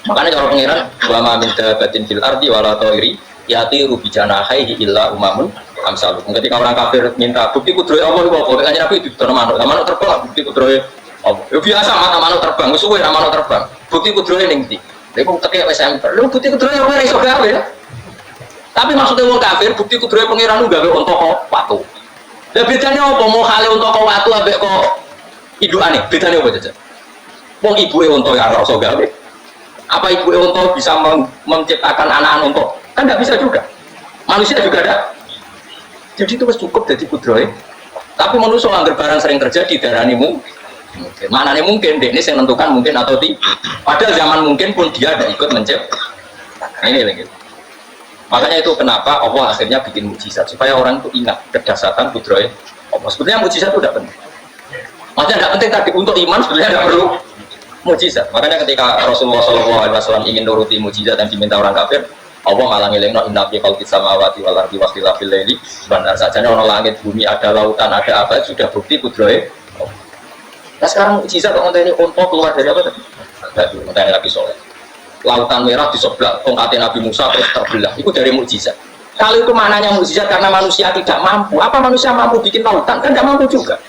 Makanya kalau pengiran wa ma min dabatin fil ardi wala thairi yatiru bi janahihi illa umamun amsalukum. Ketika orang kafir minta bukti kudrohe Allah itu apa? Kayaknya Nabi itu manuk. Manuk terbang bukti kudrohe Allah. Ya biasa manuk terbang, suwe ra manuk terbang. Bukti kudrohe ning ndi? Lha kok teke wis emper. Lha bukti kudrohe ora iso gawe ya. Tapi maksudnya wong kafir bukti kudrohe pengiran lu gawe untuk watu. Lah bedanya apa? Mau hale untuk kau watu ambek kok indukane? Bedanya apa saja? Wong ibuke unta ya ora iso gawe. Apa ibuke unta bisa menciptakan anak unta? Kan enggak bisa juga. Manusia juga ada. Jadi itu cukup jadi kudrohe. Tapi manusia anggar barang sering terjadi darani mungkin. Manane mungkin ini saya menentukan mungkin atau tidak. Padahal zaman mungkin pun dia ada ikut menciptakan. Ini lagi. Makanya itu kenapa Allah akhirnya bikin mukjizat supaya orang itu ingat kedahsyatan kudrohe Allah. Sebenarnya mukjizat itu tidak penting. Maksudnya tidak penting tadi untuk iman sebenarnya tidak perlu mukjizat. Makanya ketika Rasulullah SAW ingin nuruti mukjizat yang diminta orang kafir, Allah malah ngelengno inna fi khalqis samawati wal ardi wakhtilafil laili benar saja ono langit bumi ada lautan ada apa sudah bukti kudrohe. Nah sekarang mukjizat kok ngenteni unta keluar dari apa tadi? Dari ngenteni Nabi Soleh. Lautan merah disebelah tongkatnya Nabi Musa terus terbelah. Itu dari mukjizat. Kalau itu maknanya mukjizat karena manusia tidak mampu. Apa manusia mampu bikin lautan? Kan tidak mampu juga.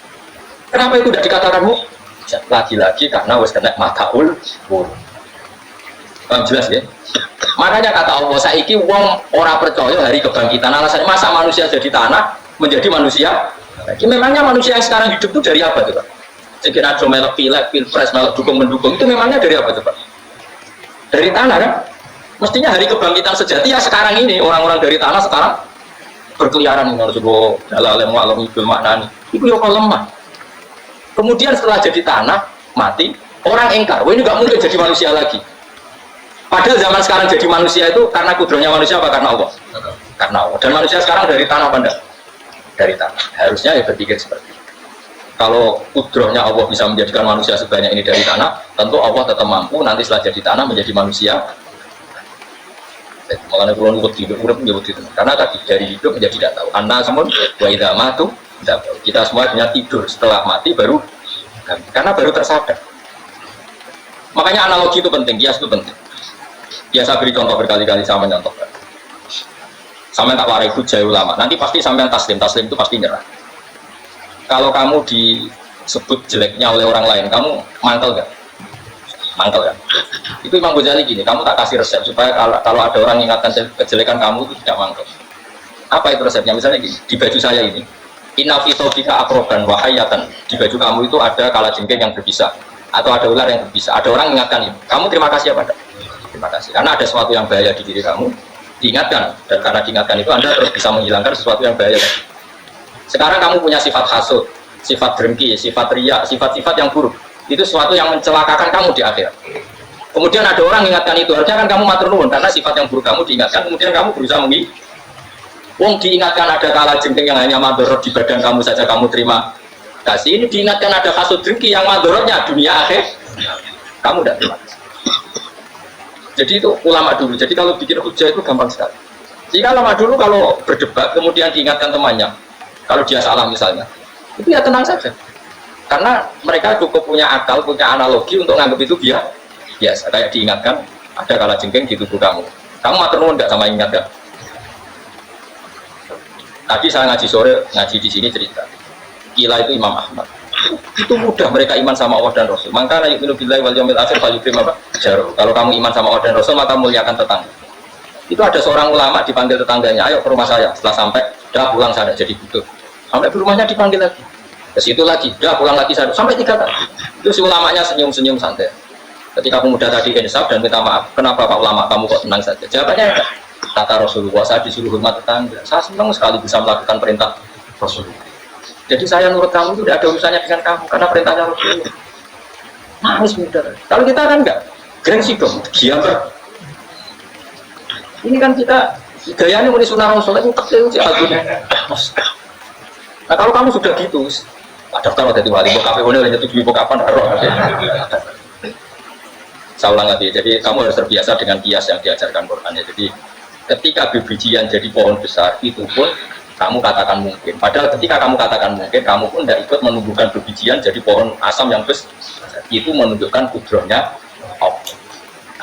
Kenapa itu tidak dikatakan mukjizat? Lagi-lagi karena wis kena mataul buruk. Jelas ya. Makanya kata Allah saiki wong ora percaya hari kebangkitan. Alasannya masa manusia jadi tanah menjadi manusia? Jadi memangnya manusia yang sekarang hidup itu dari apa tuh Pak? Sekiranya ada melek pilek, pilpres, melek dukung-mendukung itu memangnya dari apa tuh Pak? Dari tanah kan? Mestinya hari kebangkitan sejati ya sekarang ini orang-orang dari tanah sekarang berkeliaran ini harus go dalam alam ibil maknani. Itu ya lemah. Kemudian setelah jadi tanah mati orang engkar. Wah ini nggak mungkin jadi manusia lagi. Padahal zaman sekarang jadi manusia itu karena kudrohnya manusia apa karena Allah? Karena Allah. Dan manusia sekarang dari tanah apa enggak? Dari tanah. Harusnya ya berpikir seperti itu. Kalau kudrohnya Allah bisa menjadikan manusia sebanyak ini dari tanah, tentu Allah tetap mampu nanti setelah jadi tanah menjadi manusia. Makanya kalau nurut hidup, itu. Karena tadi dari hidup menjadi tidak tahu. Anda semua wa idza matu tidak tahu. Kita semua hanya tidur setelah mati baru karena baru tersadar. Makanya analogi itu penting, kias itu penting. Biasa beri contoh berkali-kali sama nyontohkan. Sampai tak warai hujah ulama. Nanti pasti sampai taslim itu pasti nyerah. Kalau kamu disebut jeleknya oleh orang lain, kamu mantel nggak? Mantel kan? Itu Imam Ghazali gini, kamu tak kasih resep supaya kalau ada orang ingatkan kejelekan kamu itu tidak mantel. Apa itu resepnya? Misalnya gini, di baju saya ini, inna fi thawbika akroban wa hayatan. Di baju kamu itu ada kalajengking yang berbisa atau ada ular yang berbisa. Ada orang mengingatkan itu. Kamu terima kasih apa? Terima kasih. Karena ada sesuatu yang bahaya di diri kamu, diingatkan. Dan karena diingatkan itu Anda terus bisa menghilangkan sesuatu yang bahaya. Sekarang kamu punya sifat hasud, sifat dengki, sifat riya, sifat-sifat yang buruk. Itu sesuatu yang mencelakakan kamu di akhirat. Kemudian ada orang mengingatkan itu, harusnya kan kamu matur nuwun karena sifat yang buruk kamu diingatkan. Kemudian kamu berusaha wong diingatkan ada kalajengking yang hanya madorot di badan kamu saja kamu terima kasih. Ini diingatkan ada hasud dengki yang madorotnya dunia akhir, kamu tidak terima kasih. Jadi itu ulama dulu. Jadi kalau bikin hujah itu gampang sekali. Jika ulama dulu kalau berdebat kemudian diingatkan temannya, kalau dia salah misalnya, itu ya tenang saja. Karena mereka cukup punya akal, punya analogi untuk nganggap itu biasa. Kayak diingatkan ada kalajengking di tubuh kamu. Kamu matur nuwun enggak sama ingatkan? Tadi saya ngaji sore, ngaji di sini cerita. Gila itu Imam Ahmad. Itu mudah mereka iman sama Allah dan Rasul. Maka yu'minu billahi wal yaumil akhir fa yukrim apa? Jaruh. Kalau kamu iman sama Allah dan Rasul maka muliakan tetangga. Itu ada seorang ulama dipanggil tetangganya, ayo ke rumah saya. Setelah sampai, dah pulang saya jadi butuh. Sampai di rumahnya dipanggil lagi. Ke situ lagi, dah pulang lagi saya. Sampai 3 kali. Itu si ulamanya senyum-senyum santai. Ketika pemuda tadi insaf dan minta maaf, kenapa Pak Ulama kamu kok tenang saja? Jawabannya enggak. Kata Rasulullah, saya disuruh hormat tetangga. Saya senang sekali bisa melakukan perintah Rasulullah. Jadi saya nurut kamu itu tidak ada urusannya dengan kamu karena perintahnya Rasulullah. Nangis muda. Kalau kita kan enggak, gengsi dong, diam. Ini kan kita gayanya muni sunnah Rasulullah itu kecil sih argumennya. Nah kalau kamu sudah gitu, daftar ada di wali, buka PO ini tujuh ibu kapan taruh. Saya ulang lagi, jadi kamu harus terbiasa dengan kias yang diajarkan Quran. Jadi ketika bijian jadi pohon besar itu pun kamu katakan mungkin. Padahal ketika kamu katakan mungkin, kamu pun tidak ikut menumbuhkan bijian jadi pohon asam yang besar. Itu menunjukkan kudrohnya Allah.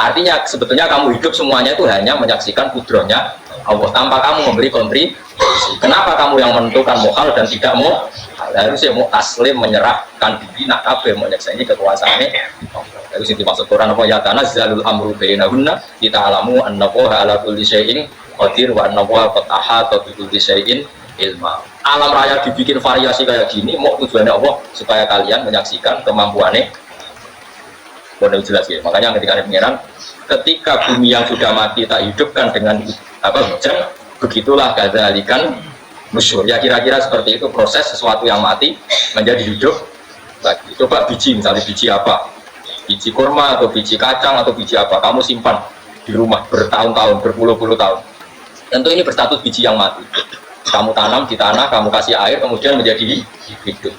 Artinya sebetulnya kamu hidup semuanya itu hanya menyaksikan kudrohnya Allah tanpa kamu memberi kontribusi. Kenapa kamu yang menentukan mohal dan tidak mau? Harusnya mau taslim menyerahkan diri nak kabeh mau nyakseni kekuasaannya. Itu sing dimaksud Quran apa ya tanazzalul amru bainahunna kita alamu annallaha ala kulli syai'in qadir wa annallaha qad ahata bi kulli syai'in ilma. Alam raya dibikin variasi kayak gini mau tujuannya Allah supaya kalian menyaksikan kemampuannya Boleh jelas ya. Makanya ketika ada pengiran, ketika bumi yang sudah mati tak hidupkan dengan hujan, begitulah kadzalikan nusyur. Ya kira-kira seperti itu proses sesuatu yang mati menjadi hidup lagi. Coba biji, misalnya biji apa? Biji kurma atau biji kacang atau biji apa? Kamu simpan di rumah bertahun-tahun, berpuluh-puluh tahun. Tentu ini berstatus biji yang mati. Kamu tanam di tanah, kamu kasih air, kemudian menjadi hidup.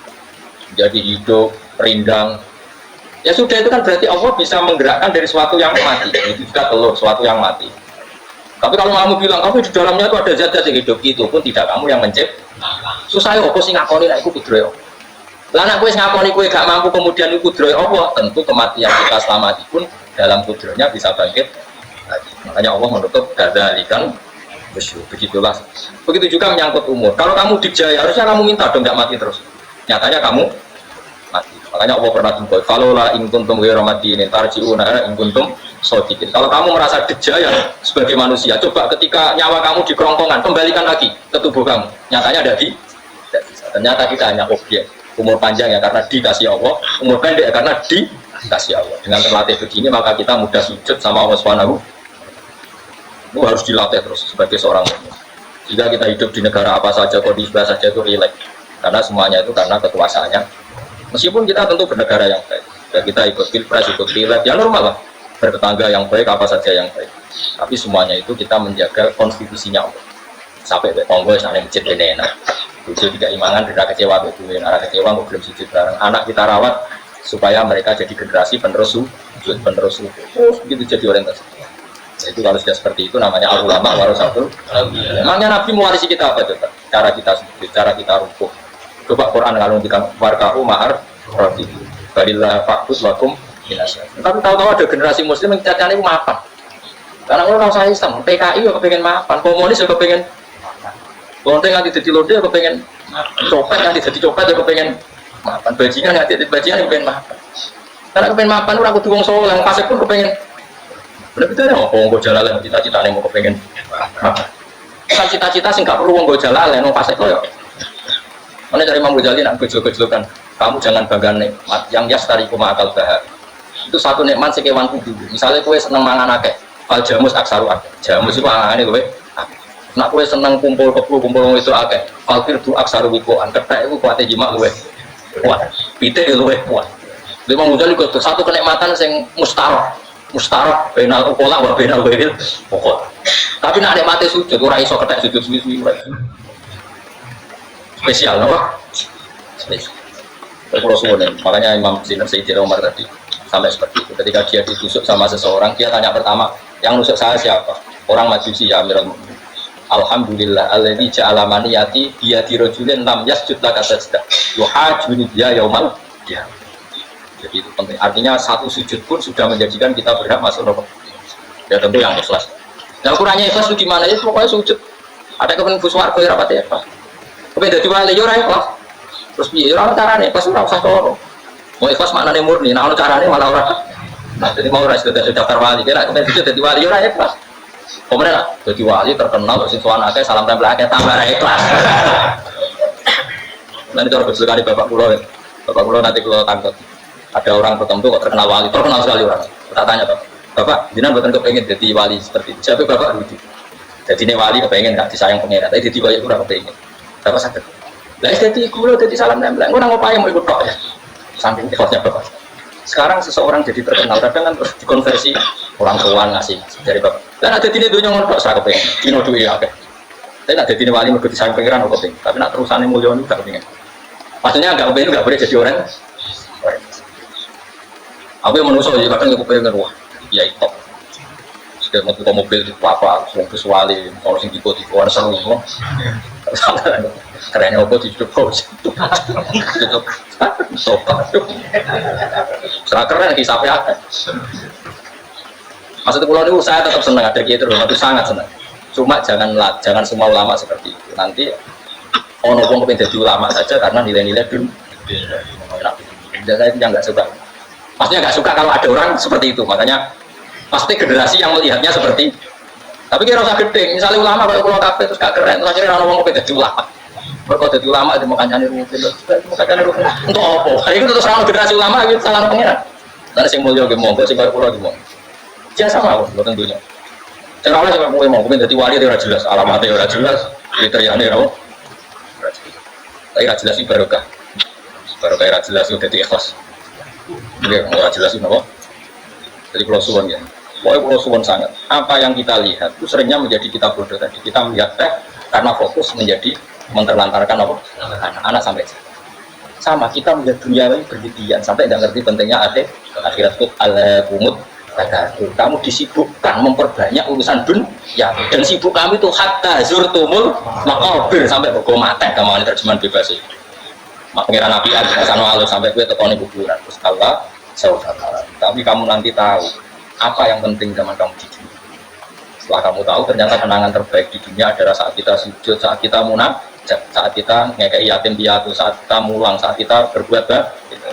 Menjadi hidup, rindang. Ya sudah, itu kan berarti Allah bisa menggerakkan dari sesuatu yang mati. Itu juga telur, sesuatu yang mati. Tapi kalau kamu bilang, kamu di dalamnya itu ada zat-zat yang hidup, itu pun tidak kamu yang menciptakan. Susah ya, apa sih ngakoni lah, itu kudroy Allah. Lah anak gue ngakoni gue gak mampu, kemudian itu kudroy Allah, tentu kematian kita selama itu pun dalam kudroynya bisa bangkit lagi. Makanya Allah menutup kadzalikan nusyur. Begitulah. Begitu juga menyangkut umur. Kalau kamu dijaya, harusnya kamu minta dong, gak mati terus. Nyatanya kamu mati. Makanya Allah pernah jemput, falola in kuntum ghairu madinin tarji'una in kuntum shodiqin. Kalau kamu merasa dijaya sebagai manusia, coba ketika nyawa kamu di kerongkongan, kembalikan lagi ke tubuh kamu. Nyatanya ada di ternyata kita hanya objek. Umur panjang ya karena dikasih Allah, umur pendek ya karena dikasih Allah. Dengan terlatih begini maka kita mudah sujud sama Allah Subhanahu. Itu harus dilatih terus sebagai seorang mukmin. Jika kita hidup di negara apa saja, kondisi saja itu rileks. Karena semuanya itu karena kekuasaannya. Meskipun kita tentu bernegara yang baik, ya kita ikut pilpres, ikut pileg, ya normal lah. Bertetangga yang baik, apa saja yang baik. Tapi semuanya itu kita menjaga konstitusinya Allah. Sampai tonggo, misalnya masjid ini enak. Bujuk tidak imangan, tidak kecewa, betul. Anak kecewa, nggak belum sujud bareng. Anak kita rawat supaya mereka jadi generasi penerus sujud, penerus sujud. Terus begitu jadi orientasi. Itu kalau sudah seperti itu namanya al-ulama warasatul. Emangnya Nabi mewarisi kita apa coba? Cara kita sujud, cara kita rukuk. Coba Quran kalau dikatakan warka'u ma'ar rafi balillah fa'bud wakum binasya. Tapi tahu-tahu ada generasi muslim yang cacatnya itu maafan. Karena orang saya Islam, PKI juga kepengen maafan, komunis juga kepengen maafan. Lonteng nanti jadi lonte juga kepengen maafan. Copet nanti jadi copet juga kepengen maafan. Bajingan nanti jadi bajingan juga kepengen maafan. Karena kepengen maafan, orang kudu wong soleh, pasek pun kepengen. Benar-benar ya, wong go jalalan cita-citane mau kepengen maafan. Kan cita-cita sih nggak perlu wong go jalalan, wong pasek kok ya. Mana dari Imam Ghazali nak gejol-gejolkan, kamu jangan bangga nikmat yang yastariku ma'akal bahar. Itu satu nikmat sekewan kudu. Misalnya kue seneng mangan akeh, fal jamus aksaru akeh. Jamus itu mangane kowe. Nak kue seneng kumpul keplu kumpul itu akeh, fal firdu aksaru wikoan. Kethek iku kuwate jima kowe. Kuat. Pitik kowe kuat. Imam Ghazali kok satu kenikmatan sing mustarok benal ukola wa benal wiril pokok. Tapi nak nikmate sujud ora iso kethek sujud suwi-suwi ora. Spesial, apa? Spesial. Makanya Imam Sayyidina Umar tadi sampai seperti itu. Ketika dia ditusuk sama seseorang, dia tanya pertama, yang nusuk saya siapa? Orang Majusi ya Amirul Mukminin. Alhamdulillah, alladzi ja'ala maniyati biyadi rajulin lam yasjud laka sajdah. Yuhajuni dia yaumal qiyamah. Jadi itu penting. Artinya satu sujud pun sudah menjadikan kita berhak masuk neraka. Ya tentu yang ikhlas. Nah ukurannya ikhlas itu gimana? Ya pokoknya sujud. Ada kepen buswarga ya rapat ya ikhlas. Tapi dari wali yo ora ikhlas. Terus piye ora carane ikhlas ora usah toro. Mau ikhlas maknane murni, nah ono carane malah ora. Nah, jadi mau ora sudah daftar wali, kira kepen jadi wali yo ora ikhlas. Kemudian jadi wali terkenal sing sowan akeh salam tempel akeh tambah ikhlas. Nanti cara betul kali bapak kula. Bapak kula nanti kula tangkap. Ada orang tertentu kok terkenal wali, terkenal sekali orang. Tak tanya bapak, jenengan mboten kepengin jadi wali seperti itu. Siapa bapak dulu? Jadi ini wali kepengin gak disayang pengen, tapi jadi wali kurang kepengin. Bapak sakit. Lah jadi guru jadi salam nempel. Orang ngapain mau ikut tok ya? Samping ikhlasnya bapak. Sekarang seseorang jadi terkenal, kadang kan terus dikonversi orang tua ngasih dari bapak. Dan ada dini dunia ngondok saya kepengen, dino duit ya. Tapi ada dini wali mergo disayang pengiran kok pengen. Tapi nak terusane mulya niku gak kepengen. Maksudnya gak kepengen gak boleh jadi orang. Aku yang manusia ya kadang aku pengen wah, ya itu. Sudah mau mobil itu apa, terus wali, kalau sing tipe-tipe orang seru kok. Kerennya apa di hidup kau sobat serah keren hisapnya ada. Maksud pulau itu saya tetap senang ada gitu loh, itu sangat senang. Cuma jangan semua ulama seperti itu. Nanti orang pengen jadi ulama saja karena nilai-nilai dulu. Saya nggak suka. Maksudnya nggak suka kalau ada orang seperti itu. Makanya pasti generasi yang melihatnya seperti. Tapi kira usah gede. Misalnya ulama kalau pulau kafe terus gak keren, terus akhirnya orang pengen jadi ulama. Kalau jadi ulama itu makanya rutin, makanya rutin. Untuk apa? Hari itu terus orang generasi ulama itu salah pengiran. Nanti sing mulia ge monggo, sing kaya kula ge monggo. Biasa mawon lho tentunya. Cara oleh sing kowe monggo dadi wali ora jelas, alamatnya ora jelas, kriteriane ora jelas. Tapi ora jelas iki barokah. Barokah ora jelas yo dadi ikhlas. Nggih, ora jelas napa? Jadi kalau suwon ya. Pokoknya kalau suwon sangat. Apa yang kita lihat itu seringnya menjadi kita bodoh tadi. Kita melihat teh karena fokus menjadi menterlantarkan apa? Anak-anak sampai sama kita melihat dunia ini berlebihan sampai tidak ngerti pentingnya akhirat itu al-kumut. Kamu disibukkan memperbanyak urusan dunia dan sibuk kami itu hatta zurtumul maqabir sampai berkomate kamu ini terjemahan bebas sih. Pengiran Nabi Alaihi sampai gue tekoni kuburan terus Allah saudara. Tapi kamu nanti tahu apa yang penting zaman kamu di dunia. Setelah kamu tahu ternyata kenangan terbaik di dunia adalah saat kita sujud, saat kita munajat, saat kita ngekei yatim piatu, saat kita mulang, saat kita berbuat baik. Gitu.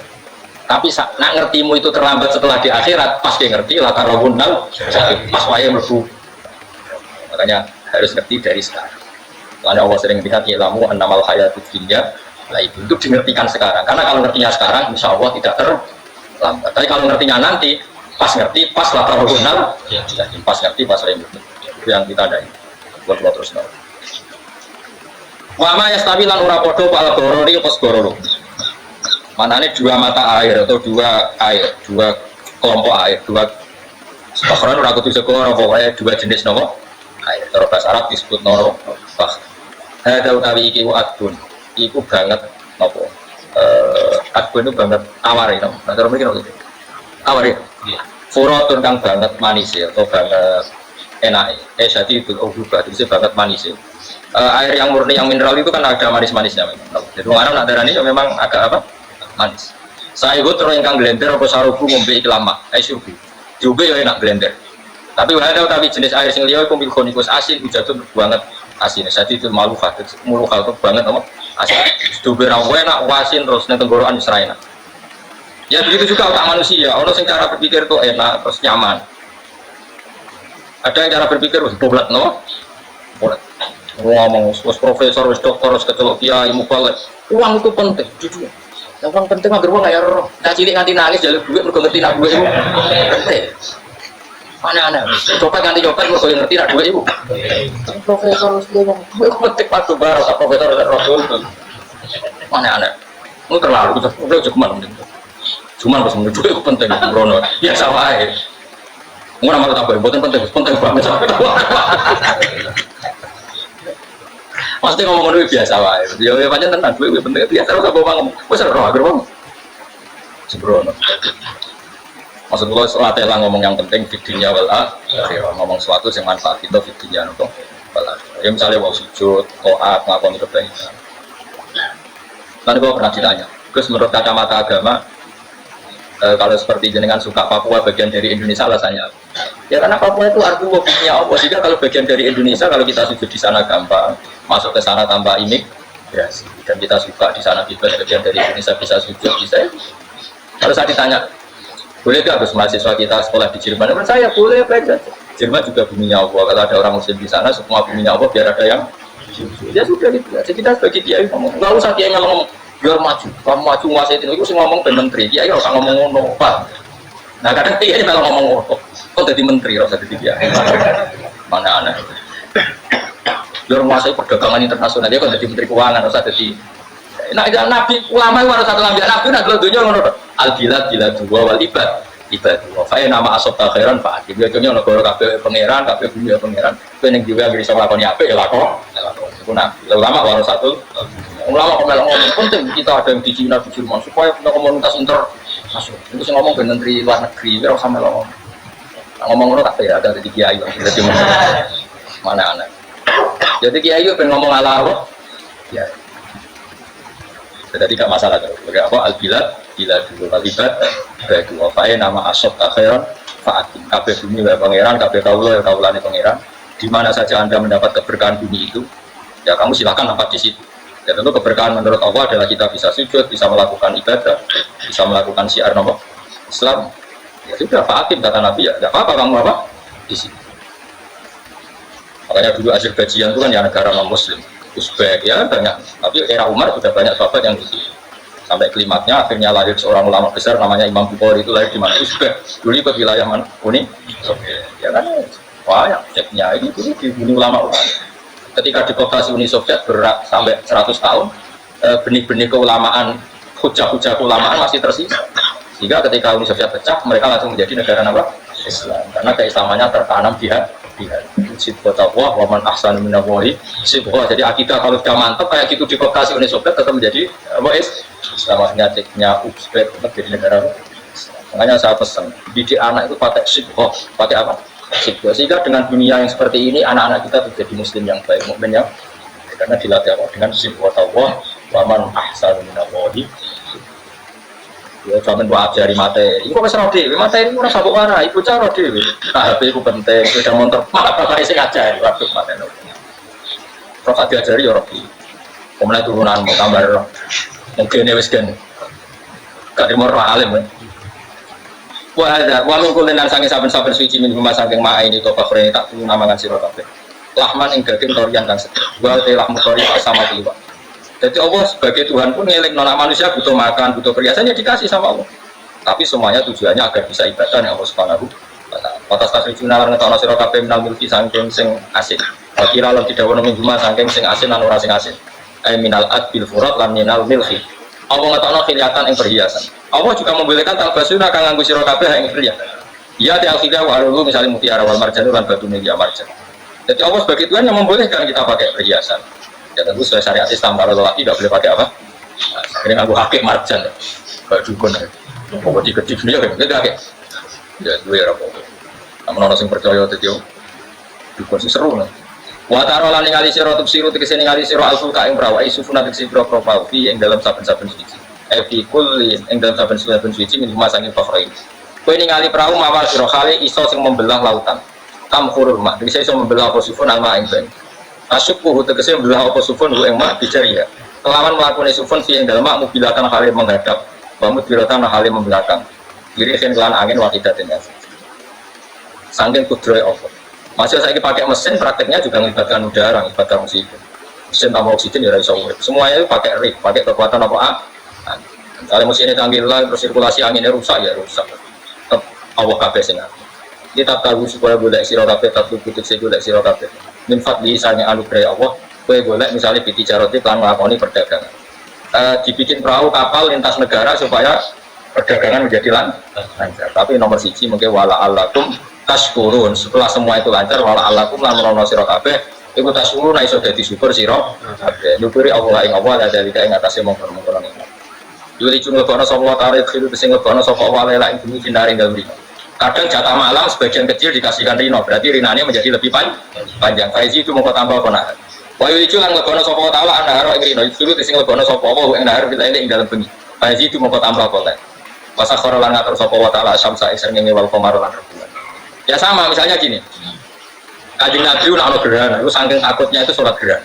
Tapi nak ngertimu itu terlambat setelah di akhirat, pas dia ngerti lah karobunal, pas wayang lebu. Makanya harus ngerti dari sekarang. Karena Allah sering lihat ilmu annamal hayatud dunya, lah itu dimengertikan sekarang. Karena kalau ngertinya sekarang, insya Allah tidak terlambat. Tapi kalau ngertinya nanti, pas ngerti, pas lah karobunal, pas ngerti, pas wayang lebu. Itu yang kita ada. Buat terus nol. Wama yastabilan ura podo pal gorori pos gororo. Manane dua mata air atau dua kelompok air, dua sekoran ora kudu sekoran pokoknya dua jenis nopo air. Terus bahasa Arab disebut nopo bah. Ada utawi iki adbun, iku banget nopo. Adbun itu banget awar itu. Nah, terus mriki nopo. Awar ya. Furatun kang banget manis ya atau banget enak. Jadi itu ubah itu banget manis ya. Air yang murni yang mineral itu kan ada manis-manisnya memang. Jadi orang nak darani memang agak apa? Manis. Saya ikut terus ingkang blender apa sarubu ngombe iki lama. Subuh. Juga ya enak blender. Tapi ada jenis air sing liya iku milkonikus asin ujatun banget asin. Jadi itu malu itu banget apa? Asin. Duwe ra enak wasin terus ning tenggorokan wis ra enak. Ya begitu juga otak manusia. Ono sing cara berpikir tuh enak terus nyaman. Ada yang cara berpikir wis boblat no. Boblat. Ngomong wis profesor, wis dokter, wis kecelok kiai mubalek. Uang itu penting jujur. Yang paling penting agar uang gak roh. Nah cilik nganti nangis jalur duit mergo ngerti nak duit ibu. Penting. Aneh-aneh. Coba ganti coba mergo ngerti nak duit ibu. Profesor wis ngomong, "Duit penting padu baru tak profesor Rasul." Aneh-aneh. Lu terlalu udah cuman. Cuman pas duit itu penting brono. Ya wae. Ngono malah tambah penting banget. Pasti ngomong duit biasa wae. Ya pancen tenan duit penting biasa ora kok ngomong. Wis ora agar wong. Sembrono. Maksud kula salate lah ngomong yang penting fidinya wal akhirah, ngomong sesuatu yang manfaat kita fidinya nopo. Ya misalnya wong sujud, taat, ngakoni kebaikan. Kan gua pernah ditanya, Gus menurut kacamata agama kalau seperti jenengan suka Papua bagian dari Indonesia alasannya ya karena Papua itu arti wabihnya Allah sehingga kalau bagian dari Indonesia kalau kita sujud di sana gampang masuk ke sana tanpa imigrasi dan kita suka di sana bebas bagian dari Indonesia bisa sujud bisa ya. Kalau saya ditanya boleh gak Gus mahasiswa kita sekolah di Jerman menurut saya boleh baik saja. Jerman juga buminya Allah kalau ada orang muslim di sana semua buminya Allah biar ada yang ya sudah gitu ya. Kita sebagai kiai ngomong nggak usah kiai ngomong biar maju, kamu maju nguasai itu sih ngomong ke menteri, ya ya usah ngomong ngono, Pak. Nah kadang dia malah ngomong ngono, kok jadi menteri, rasa jadi dia, mana aneh. Biar menguasai perdagangan internasional, dia kok jadi menteri keuangan, rasa jadi. Nah itu nabi ulama itu harus satu lambi nabi, nah dua dunia ngono, al-bilad dua wal ibad dua. Saya nama asop akhiran Pak. Dia contohnya negara kafe pangeran, kafe bumi pangeran. Peneng juga bisa melakukan apa ya lakon. Itu nabi. Ulama harus satu. Ulama kalau ngomong penting kita ada yang di Cina di Jerman supaya punya komunitas internasional. Itu sih ngomong ke menteri luar negeri, biar sama ngomong itu tak ya ada di kiai yang sudah dimana mana anak. Jadi kiai itu pengen ngomong ala apa? Ya. Jadi tidak masalah tuh. Bagi apa al-bilad dulu al-ibad bagi wafae nama asop akhiran faatin kabeh bumi wa pangeran kabeh kawula ya kawulane pangeran. Di mana saja Anda mendapat keberkahan bumi itu, ya kamu silakan tempat di situ. Ya tentu keberkahan menurut Allah adalah kita bisa sujud, bisa melakukan ibadah, bisa melakukan syiar nama Islam. Ya sudah, fa'atim kata Nabi ya, tidak apa-apa kamu apa di sini. Makanya dulu Azerbaijan itu kan ya negara non Muslim, Uzbek ya banyak. Tapi era Umar sudah banyak sahabat yang di sini. sampai klimaknya akhirnya lahir seorang ulama besar namanya Imam Bukhari, itu lahir di mana? Uzbek. Dulu ikut wilayah mana? Uni Soviet. Ya kan? Wah, ya ceknya ini dulu dibunuh ulama-ulama. Ketika dikooptasi Uni Soviet berat sampai 100 tahun, benih-benih keulamaan, hujah-hujah keulamaan masih tersisa. Sehingga ketika Uni Soviet pecah, mereka langsung menjadi negara apa? Islam. Karena keislamannya tertanam di hati. Sibghah taqwa wa man ahsanu minallahi sibghah. Jadi akidah kalau sudah mantap kayak gitu dikooptasi Uni Soviet tetap menjadi apa? Islamnya ceknya Uzbek tetap jadi negara Islam. Makanya saya pesan didik anak itu pakai sibghah, pakai apa? Sibghah. Sehingga dengan dunia yang seperti ini anak-anak kita menjadi muslim yang baik, mukmin yang karena dilatih apa? Dengan sibghah taqwa wa man ahsanu minallahi. Ya zaman buat ajari materi, kok wis ora dhewe, materi ora sabuk warai, bocah ora dhewe. Nah, HP ku penting, sudah montor malah bapak sing ngajari waktu materi. Kok diajari ya ora dhewe. Kemudian turunanmu gambar mungkin wis gen. Gak dimor alim. Wa ada, wa min kullin sang saben-saben suci min rumah saking mak ini to fakhrene tak namakan sira kabeh. Lahman ing daging torian kang sedih. Wa te lahmu tori sama liwat. Jadi Allah sebagai Tuhan pun ngelek nona manusia butuh makan, butuh perhiasan ya dikasih sama Allah. Tapi semuanya tujuannya agar bisa ibadah yang Allah Subhanahu wa taala. Atas tasri junalan ngetokno sira kabeh minal milki saking sing asin. Kira lan tidak ono minggu mas saking sing asin lan ora sing asin. Ai minal adbil furat lan minal milki. Allah ngetokno khilatan ing perhiasan. Allah juga membolehkan talbasuna kang nganggo sira kabeh ing perhiasan. Ya ta al-khida wa arulu misalnya mutiara wal marjan lan batu media marjan. Jadi Allah sebagai Tuhan yang membolehkan kita pakai perhiasan. Ya tentu sesuai syariat Islam, kalau lelaki tidak boleh pakai apa? Ini nganggo hakik marjan, kayak dukun ya. Pokok dikit dia kayak gitu hakik. Ya dua ya pokok. Namun orang yang percaya itu dukun sih seru nih. Wataro lan ningali sira tufsiru tegese ningali sira al-fulka ing brawa isufuna tegese boro fi ing dalam saben-saben suci. Fi kulli ing dalam saben-saben suci min masangi fakhrain. Kowe ningali perahu mawar sira kali iso sing membelah lautan. Tamkhurul ma, tegese iso membelah apa sifun alma ing banyu. Asyukuh tegese belah apa sufun ing mak bicaria. Kelawan melakukan sufun fi ing dalem mak mobilatan halim menghadap, wa mudbiratan halim membelakang. Kiri kan kelan angin wahidatin ya. Saking kudroy Allah. Masih saya pakai mesin prakteknya juga melibatkan udara, melibatkan oksigen. Mesin tanpa oksigen ya iso urip. Semuanya itu pakai rig, pakai kekuatan apa? Kalau mesinnya canggih lah, sirkulasi anginnya rusak ya rusak. Tetap Allah kabeh sing kita tahu supaya golek sira kabeh tapi butuh sing golek sira kabeh. Min fadli sange anugerah Allah, kowe golek misalnya biti jaroti lan nglakoni perdagangan. Dibikin perahu kapal lintas negara supaya perdagangan menjadi lancar. Tapi nomor siji mungkin wala alakum tashkurun. Setelah semua itu lancar wala alakum lan menawa sira kabeh iku tashkurun iso dadi syukur sira kabeh. Nyukuri Allah ing Allah lan dalika ing atase mongkon-mongkon iki. Yuri cuma kono sapa tarik khiru sing kono sapa wala ing bumi sinare ngaluri. Kadang jatah malam sebagian kecil dikasihkan rino, berarti rinanya menjadi lebih panjang. Faizi itu mau tambah konar. Wayu itu yang legono sopo taala andaharo ing rino, itu sing legono sopo apa ing andaharo kita ini ing dalam bengi. Faizi itu mau tambah konar. Masa khorolan ngatur sopo taala syamsa ing srengenge wal qamar lan rembulan. Ya sama misalnya gini. Kanjeng Nabi ana gerhana, itu saking takutnya itu sholat gerhana.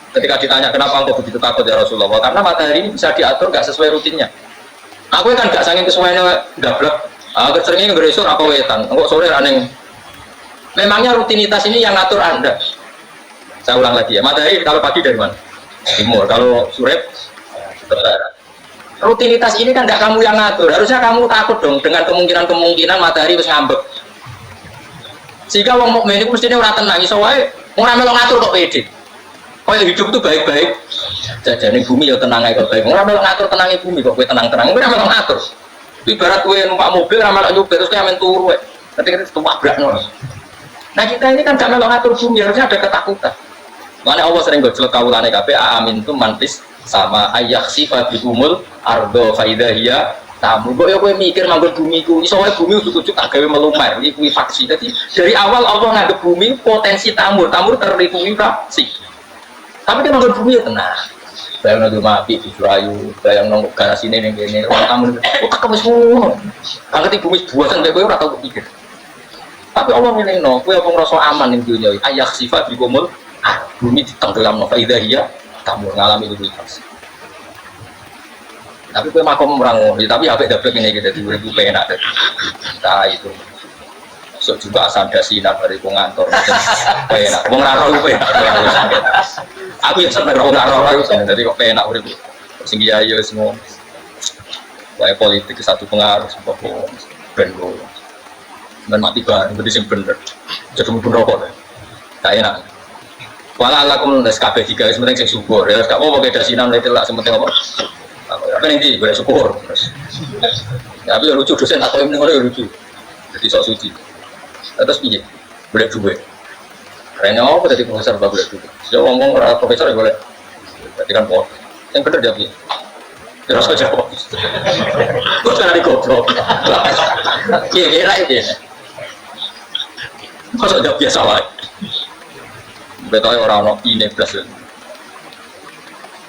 Ketika ditanya kenapa engkau begitu takut ya Rasulullah, karena matahari ini bisa diatur nggak sesuai rutinnya. Aku kan nggak saking kesuaiannya gablek. Keseringnya ngeresur apa wetan, kok sore aneh. Memangnya rutinitas ini yang ngatur Anda. Saya ulang lagi ya, matahari kalau pagi dari mana? Timur, kalau sore barat. Rutinitas ini kan nggak kamu yang ngatur, harusnya kamu takut dong dengan kemungkinan matahari wis ngambek. Sehingga wong mukmin itu mestinya ora tenang, iso wae ora melu ngatur kok pede. Kaya hidup itu baik-baik. Jajane bumi ya tenang ae kok baik. Ora melu ngatur tenange bumi kok kowe tenang-tenang, ora melu ngatur. Ibarat gue numpak mobil ramal nyupir terus kayak main turu ketika itu tabrak nol. Nah kita ini kan gak melok ngatur bumi, harusnya ada ketakutan. Makanya Allah sering gojlok kawulane kabeh amin tu mantis sama ayakhsifa bikumul ardo faidahia tamu. Kok ya kowe mikir manggon bumi ku iso wae bumi ujug-ujug tak gawe melumer iki kuwi faksi. Jadi dari awal Allah nganggep bumi potensi tamur terlindungi faksi. Tapi kan manggon bumi ya tenang. Bayang nunggu mati di Surayu, bayang nunggu garasi ini orang tamu, tak kamu semua. Angkat ibu mis buatan bebek orang tahu pikir. Tapi Allah milih no, kue apa ngerasa aman yang dunia. Ayak sifat di kumul, bumi ditenggelam no faidahia, kamu ngalami itu pasti. Tapi kue makom orang, tapi apa dapat ini kita 2000 penak deh. Nah itu. So juga asal dasinar dari pengantor, penak. Mau ngarang lupa ya. Aku yang seneng ngarang aku seneng. Jadi kok penak udah. Singgi ayo semua. Wae politik satu pengaruh sebab bengo. Dan mati bareng berarti sing bener. Jadi mun rokok. Tak enak. Wala lakum SKP 3 wis penting sing syukur ya gak apa-apa kedasinan lek lak sing penting apa. Apa ning boleh syukur. Tapi lucu dosen aku ini ngono lucu. Jadi sok suci. Terus piye? Boleh duwe. Karena apa tadi profesor boleh duwe. Saya ngomong ora profesor ya boleh. Berarti kan pot. Yang bener dia piye? Terus kok jawab. Kok cara digoblok. Kira itu ya. Kok jawab biasa wae. Betoke ora ono ini plus.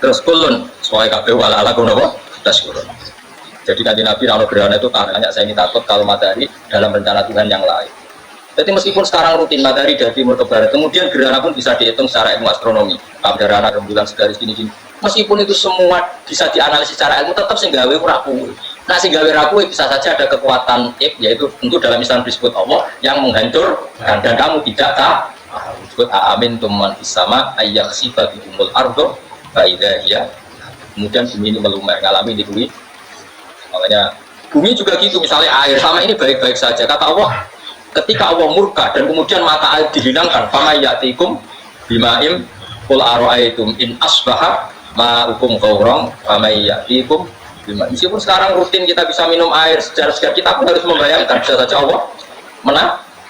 Terus kulun soal kabeh wala lakum napa? Taskurun. Jadi nanti Nabi kalau gerhana itu tanya saya ini takut kalau matahari dalam rencana Tuhan yang lain. Jadi meskipun sekarang rutin matahari dari timur ke barat, kemudian gerhana pun bisa dihitung secara ilmu astronomi. Gerhana rembulan segaris gini-gini. Meskipun itu semua bisa dianalisis secara ilmu, tetap sing gawe rapuh. Nah sing gawe rapuh bisa saja ada kekuatan yaitu tentu dalam Islam disebut Allah yang menghancurkan dan kamu tidak tahu. Disebut amin tuman isama ayyak sifat umul ardo faidahiyah. Kemudian bumi ini melumeh ngalami di bumi. Makanya bumi juga gitu, misalnya air sama ini baik-baik saja. Kata Allah, ketika Allah murka dan kemudian mata air dihilangkan, fama ya'tikum bima'im qul ara'aytum in asbaha ma'ukum ghawran fama ya'tikum bima'im. Meskipun sekarang rutin kita bisa minum air secara segar, kita pun harus membayangkan bisa saja Allah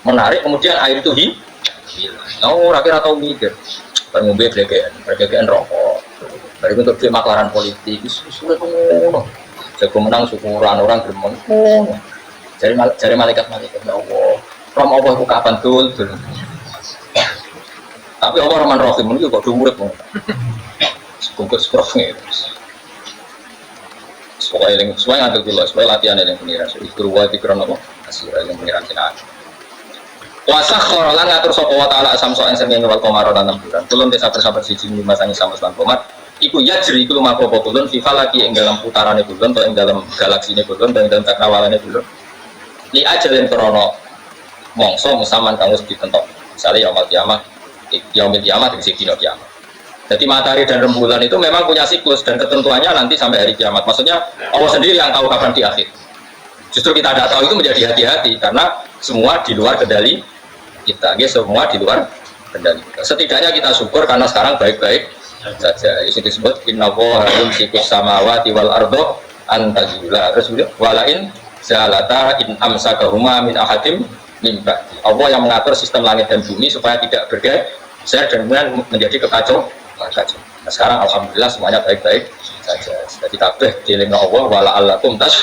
menarik kemudian air itu hilang. Oh, rakyat atau mikir ngombe blegean rokok. Bari untuk duit maklaran politik sulit ngono. Jago menang syukuran orang gremeng. Jari malaikat ya Allah. Rom Allah ku kapan dul. Tapi Allah Rahman Rahim itu kok urip ngono. Bungkus profnya. Supaya ngantuk dulu, supaya latihan yang pengiran. Ikru wa dikron apa? Asira yang pengiran sing akeh. Wasakhkhara lan ngatur sapa wa ta'ala samso ing srengenge wal qamar lan bulan. Kulun desa bersahabat siji dimasangi sama lan qamar. Iku yajri iku lumaku apa kulun fi falaki ing dalam putarane kulun atau ing dalam galaksine kulun dan dalam cakrawalane kulun. Li ajalin krana mangsa musaman kang wis ditentok. Misale yaumul kiamat di dina kiamat. Jadi matahari dan rembulan itu memang punya siklus dan ketentuannya nanti sampai hari kiamat. Maksudnya Allah sendiri yang tahu kapan di akhir. Justru kita tidak tahu itu menjadi hati-hati karena semua di luar kendali kita, semua di luar kendali kita. Setidaknya kita syukur karena sekarang baik-baik saja. Itu disebut innallaha yumsikus samawati wal ardo an tazula. Terus walain zalata in amsakahuma min ahadim min ba'di. Allah yang mengatur sistem langit dan bumi supaya tidak bergeser dan kemudian menjadi kekacauan. Nah, sekarang alhamdulillah semuanya baik-baik saja. Jadi kabeh dilingno Allah wala allakum tas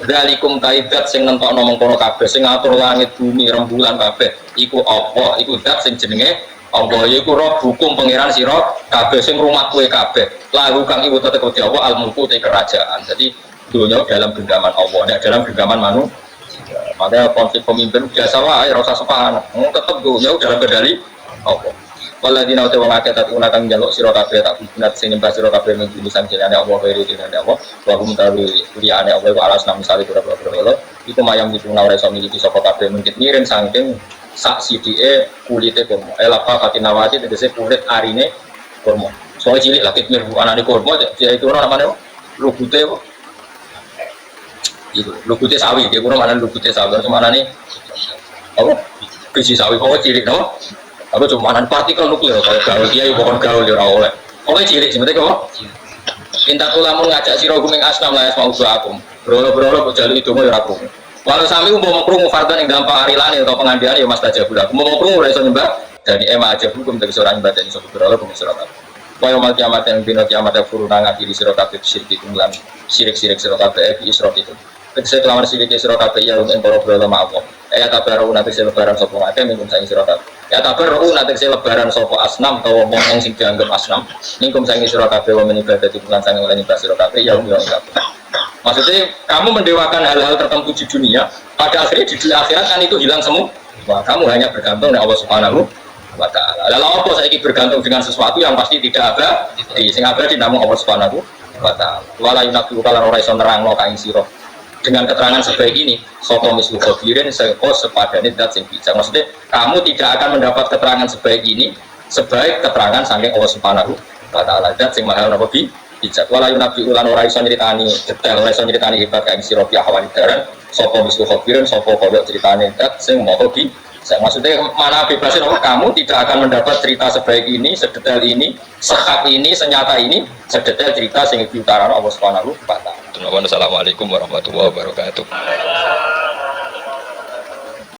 dzalikum kaidat sing nentokno mengkono kabeh sing ngatur langit bumi rembulan kabeh iku apa iku zat sing jenenge Allah iku roh hukum pangeran sira kabeh sing rumah kowe kabeh lahu kang iku tetep di Allah al mulku te kerajaan. Jadi dunia dalam genggaman Allah nek dalam genggaman manusia. Makanya konflik pemimpin biasa wae ora usah sepahan tetep dunia dalam kendali Allah. Waladina uta wong akeh tak gunakan jaluk sira kabeh tak gunat sing nyembah sira kabeh mung sanjane Allah kaya dene Allah wa hum tawi liyane Allah wa alas nam misale pira-pira iku mayang dituna ora iso miliki sapa kabeh mungkin miring saking sak sidike kulite kurma elapa katinawati tegese kulit arine kurma soal cilik lagi mirbu anane kurma dia itu ora namane lugute kok itu lugute sawi dia kurang mana lugute sawi semanane apa biji sawi kok cilik no apa cuma partikel nuklir kalau gaul dia bukan gaul ya oleh oke cilik sebenarnya kok minta tulamun ngajak sira gumeng asnam lah mau aku bro jalu itu mau ya aku walau sami mau krungu fardan ing dalam pangarilan atau pengandian ya Mas Tajabul aku mau krungu ora iso nyembah dari ema aja hukum dari seorang ibadah iso bro surat kaya mal kiamat yang dina kiamat furuna ngakiri sira kabeh syirik tunggulan syirik sira kabeh isra itu ketika kelawan syirik sira kabeh ya ing para bro Allah tabaru nanti lebaran sapa ngake minum sang sira kabeh ya tabaru nanti lebaran sapa asnam utawa wong sing dianggap asnam minum sang sira kabeh wa men ibadah bukan sang oleh nyembah sira kabeh ya kabeh. Maksudnya kamu mendewakan hal-hal tertentu di dunia pada akhirnya di dunia akhirat kan itu hilang semua. Wah, kamu hanya bergantung dengan Allah Subhanahu wa taala. Lalu apa saiki bergantung dengan sesuatu yang pasti tidak abadi sing abadi namung Allah Subhanahu wa taala. Wala yunaku kala ora iso nerangno ka ing sira dengan keterangan sebaik ini sapa mislu khabirin seko sepadane zat sing bijak. Maksudnya kamu tidak akan mendapat keterangan sebaik ini sebaik keterangan saking Allah Subhanahu wa taala zat sing maha ijat wala yunabi ulan ora iso nyritani detail ora iso nyritani hebat kae sira fi ahwal daran sapa mislu khabirin sapa koyo critane dat sing mau di maksudnya mana bebasin kamu tidak akan mendapat cerita sebaik ini sedetail ini sehak ini senyata ini sedetail cerita sing diutarakan Allah Subhanahu wa taala. Assalamualaikum warahmatullahi wabarakatuh.